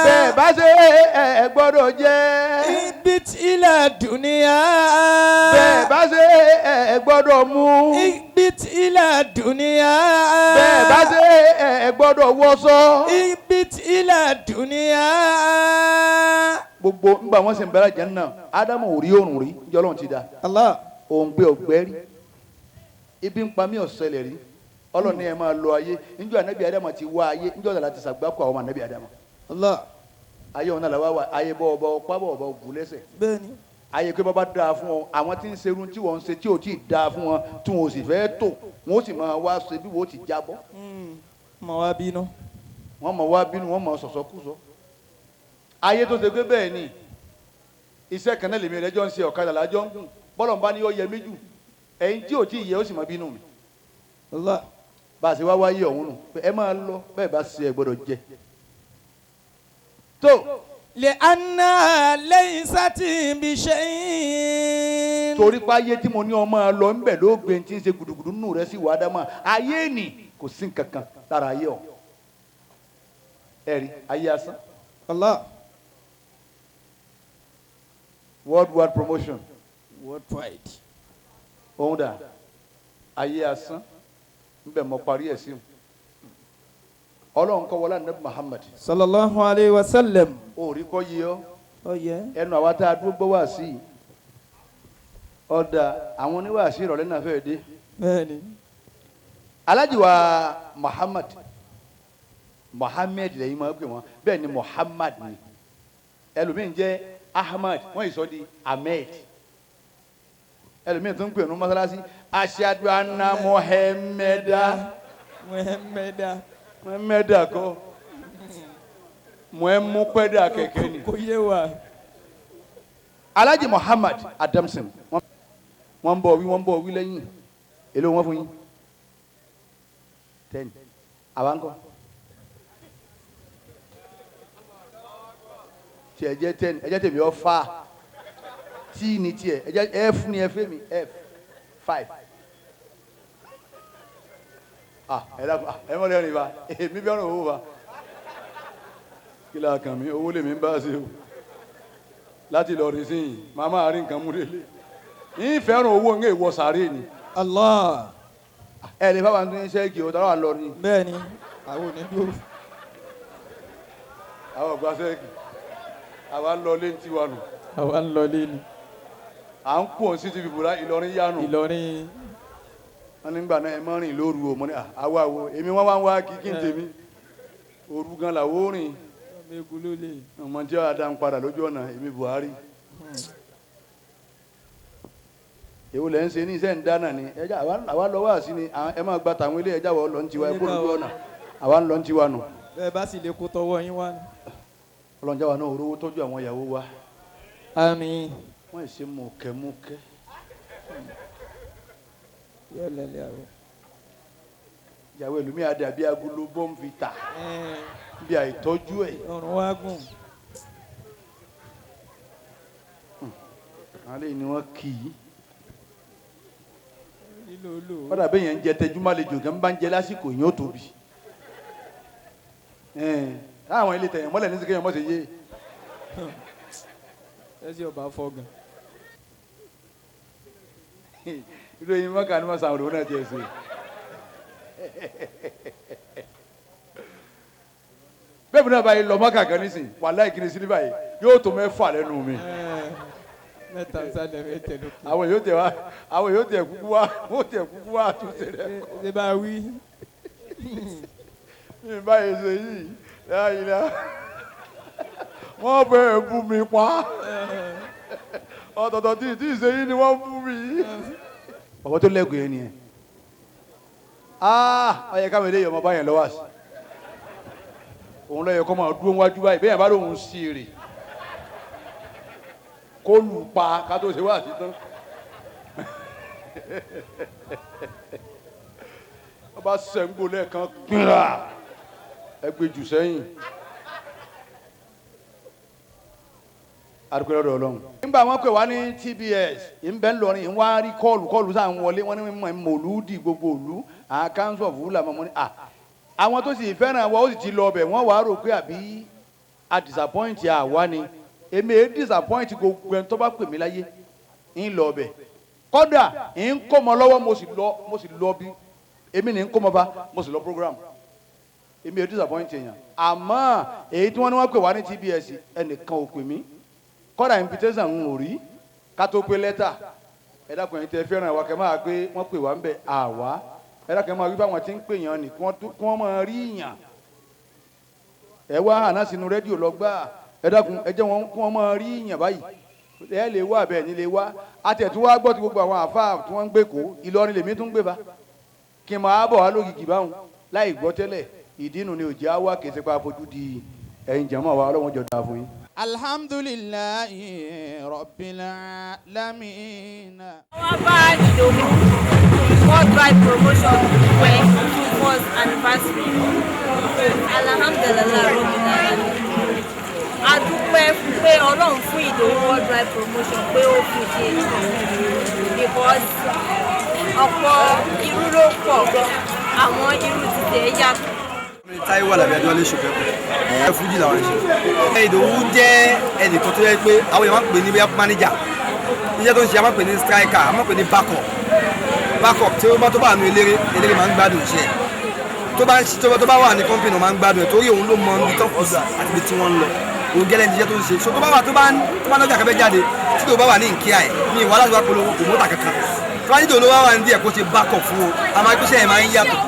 bẹ́ẹ̀ bá ṣe ẹ gbọ́dọ̀ jẹ́. اهبط إلى الدنيا bẹ́ẹ̀ bá ṣe ẹ gbọ́dọ̀ mú. اهبط إلى الدنيا bẹ́ẹ̀ bá ṣe ẹ gbọ́dọ̀ wọṣọ. اهبط إلى الدنيا gbogbo ńgbà wọn sì ń bẹ̀rẹ̀ àlìjánnà ádámù ò rí òrùn rí njọ́ lọ́run ti da. الله òun gbé ọ̀gbẹ́ rí ibi ń pa mí ọ̀sẹ̀lẹ̀ rí Ọlọ́run ní ẹ máa lọ ayé níjọ́ ànábì Ádámù ti wá ayé níjọ́ ọ̀dà láti ṣàgbákò àwọn ànábì Ádámù. Allah. Ayé ọ̀nà làwa wà ayé bọ́ ọba ọpá bọ̀ ọba ògùn lẹ́sẹ̀. Bẹ́ẹ̀ni. Ayé pé bàbá dáa fún ọ àwọn tí ń serun tí wọ́n ń ṣe tí ò tí ì dáa fún wọn tí wọn ò sì fẹ́ tò wọn ó sì máa wá ṣe bí wọ́n ó ti jábọ́. Mọ̀ wá bínú. Wọ́n mọ̀ wá bínú wọ́n mọ̀ sọ̀sọ́kúsọ. Ayé tó ṣe pé bẹ́ẹ̀ ni iṣẹ́ kan náà lèmi rẹ̀ jọ ń ṣe ọ̀kadà lájọ́ ń gùn bọ́lọ̀ ń bá ní ó yẹ mí jù ẹ̀yin tí ò tí ì yẹ ó sì máa bínú mi. Allah. Bá a ṣe wá wáyé ọ̀hún nù pé ẹ máa lọ bẹ́ẹ̀ bá ṣe ẹ gbọ́dọ̀ jẹ. tó Li'anna laysat bi shay'in. torí pé ayé tí mo ní ọmọ lọ ń bẹ̀ ló gbé tí ń ṣe gudugudu nù rẹ sí wàá dámà ayé nì kò sí nǹkan kan lára ayé ọ̀ ẹ̀rí ayé asán. Allah. Worldwide promotion Worldwide. òun dà ayé asán ń bẹ̀ mọ́ parí ẹ̀ sí o. Ọlọ́run kọ́ wọlé anabi Muhammad. Sallallahu alayhi wa sallam. Orí kọ́ yí ọ́ Oh yeah. ẹnu àwa tá a dúró gbọ́ wá sí i ọ̀dà àwọn oníwàásí ìrọ̀lẹ́ náà fẹ́ẹ́ dé. Bẹ́ẹ̀ni. Alhaji wa Muhammad lẹ́yìn máa ń pè wọ́n bẹ́ẹ̀ ni Muhammad ni ẹlòmíín jẹ́ Ahmad wọ́n yìí sọ di Ahmed ẹlòmíín tó ń pè ní mọ́sálásí Ashadu anna Muhammada Muhammada kọ́ Muhammada kẹ̀kẹ́ ni. Kò yé wa. Alhaji Muhammad Adamson wọ́n bọ̀ wí lẹ́yìn èlò wọn fún yín 10 àwa ńkọ́ tí ẹ jẹ́ 10 ẹ jẹ́ tèmi ọ fa tí ní tiẹ̀ ẹ jẹ́ f ní ẹ fẹ́ mi f 5 ẹ dàpọ̀ ẹ mọ̀ lẹ́rìn wa èmi bí ọ̀rọ̀ owó wa kí la kàn mí owó lèmi ń bá a ṣe o láti lọ rí sí yìí màmá àárín nǹkan mú délé yìí fẹ́ràn owó ń gé ìwọ sàárè ni. Allah. ẹ lè fáwọn tó ń ṣe kí o tọ́lá wà lọ ni. Bẹ́ẹ̀ni àwọn ò ní dúró. àwọn ọgbà sẹ́ẹ̀kì àwa ń lọ lé ní tiwa nù. Àwa ń lọ lé ni. à ń pò sí ti fìbúra Ìlọrin yánu. Ìlọrin. wọn nígbà náà ẹ mọ rìn lóru o mọ ní àwa wo èmi wọn wá ń wá kí n tèmi òru gan làwọ rìn ọmọ tí wàá dá ń padà lójú ọ̀nà èmi Buhari èwo lẹ́ ń ṣe ní iṣẹ́ ń dáná ni ẹja àwa lọ wá sí ni ẹ máa gba tàwọn ilé ẹja wọ lọ ń tiwa ẹ kó lójú ọ̀nà àwa ń lọ ń tiwa nù. Bẹ́ẹ̀ bá sì lè kó tọwọ́ yín wá. ọlọ́njà wa náà orówó tọ́jú àwọn ìyàwó wa. Àmín. wọ́n ì ṣe mọ̀kẹ́mọ̀kẹ́. ìyàwó ẹlòmí àdàbí agolo bọ́ǹfìtà bí àìtọ́jú ẹ̀. ọrùn wa gùn. alẹ́ ni wọ́n kì í. wọ́n dàbí yẹn ń jẹ tẹjúmọ́ àlejò kan bá ń jẹ lásìkò yẹn ó tóbi. táwọn ilé tẹ̀yìn mọ́lẹ̀ ní sìkẹ́yìn mọ́ sí yé. ẹ sì ọba fọ gan. ìròyìn mọ́kà ni wọ́n sàwọn òun náà jẹ́ sí i. bẹ́ẹ̀ bí náà báyìí lọ mọ́kà kan nísìnyí wàláhì kiri sí ní báyìí yóò tó mẹ́fà lẹ́nu mi. mẹ́ta sálẹ̀ mẹ́tẹ̀ lókè. àwọn yóò tẹ̀ kúkú wá àtúnṣe rẹ̀. ṣé bá wí. mi báyìí ṣe yìí láyìí wọ́n bẹ̀rẹ̀ bú mi pa ọ̀tọ̀tọ̀ tí ì ṣe yìí ni wọ́n bú mi. ọ̀pọ̀ tó lẹ́gùn yẹn nìyẹn. ó yẹ káwọn eléyìí ọmọ báyẹn lọ́wọ́ àṣì òun lọ́yẹ kọ́ máa dúró wájú báyìí bẹ́ẹ̀ bá lóun sí èrè kó lù pa ká tó ṣe wá sí tán. wọ́n bá sẹ́ńgbó lẹ́ẹ̀kan gbìnrà ẹgbẹ́ jù sẹ́yìn. adúgbò lọ́dọ̀ Ọlọ́run. nígbà wọn pè wá ní TBS ìbẹ́ ńlọrin ìwá rí kọ́ọ̀lù sáà ń wọlé wọn ní mọ̀lúdì gbogbo òlu àwọn council of wúlà mọ́ ní àwọn tó sì fẹ́ràn wa ó sì ti lọ ọbẹ̀ wọ́n wàá rò pé àbí a disappoint àwa ni èmi èé disappoint gbogbo ẹni tó bá pè mí láyé ń lọ ọbẹ̀ kódà ń kó mọ lọ́wọ́ mo sì lọ bí èmi ní ń kó mọ bá mo sì lọ program èmi èé disappoint èèyàn àmọ́ èyí tí wọ́n ní wọ́n pè wá ní TBS ẹnìkan ò pè mí kódà invitation ń ò rí ká tó pé lẹ́tà ẹ dákun ẹ̀yin tẹ́ fẹ́ràn wa kẹ́ máa pé wọ́n pè wá ń bẹ̀ àwa ẹ̀rọ kan máa rí báwọn ti ń pè yàn ní kí wọ́n máa rí yàn ẹ wá àná sínú rédíò lọ́gbà ẹ dákun ẹ jẹ́ wọn kí wọ́n máa rí yàn báyìí ẹ lè wá bẹ́ẹ̀ ni lè wá àtẹ̀tún wá gbọ́ ti gbogbo àwọn àfáà tí wọ́n ń gbé kó Ìlọrin lèmi tún gbé bá kí n máa bọ̀ wá lógìkì báwọn láì gbọ́ tẹ́lẹ̀ ìdínú ni òjì á wá kì í ṣe pa fojú di ẹ̀yin jàmáà wa ọlọ́wọ́n jọ dáa fún yín. Alhamdulillahi Rabbil Alamin. Wọ́n bá Ìdòwú worldwide promotion pẹ̀ first anniversary. Alhamdulillahi Rabbil Alamin. A dúpẹ́ pé Ọlọ́run fún Ìdòwú worldwide promotion pé ó fi ṣe because ọ̀pọ̀ irú ló pọ̀ àwọn irú ti tẹ̀ yàtọ̀. Táíwò Àlàbí Adéwálé ṣùgbọ́n ẹ fújì làwọn ṣe. Ìdòwú jẹ́ ẹnìkan tó yẹ pé àwọn èèyàn máa ń pè ní bóyá mánéjà iṣẹ́ tó ń ṣe a máa ń pè ní striker a máa ń pè ní backup tí ó bá tó bá wà ní eléré máa ń gbádùn iṣẹ́ tó bá wà ní kọ́mpìnì máa ń gbádùn ẹ̀ torí òun ló mọ ibi tó kù sí àti ibi tí wọ́n ń lọ òun gẹ́lẹ́ ní iṣẹ́ tó ń ṣe so tó bá lọ́jà kẹfẹ́ jáde tí tó bá wà ní nkíà ẹ̀ ní ìwà láti wá polówó kò mọ́ta kankan tó bá ní tòun ló wá wà ní díẹ̀ kó ṣe backup fún o àmọ́ ẹgbẹ́ iṣẹ́ yẹn máa ń yàtọ̀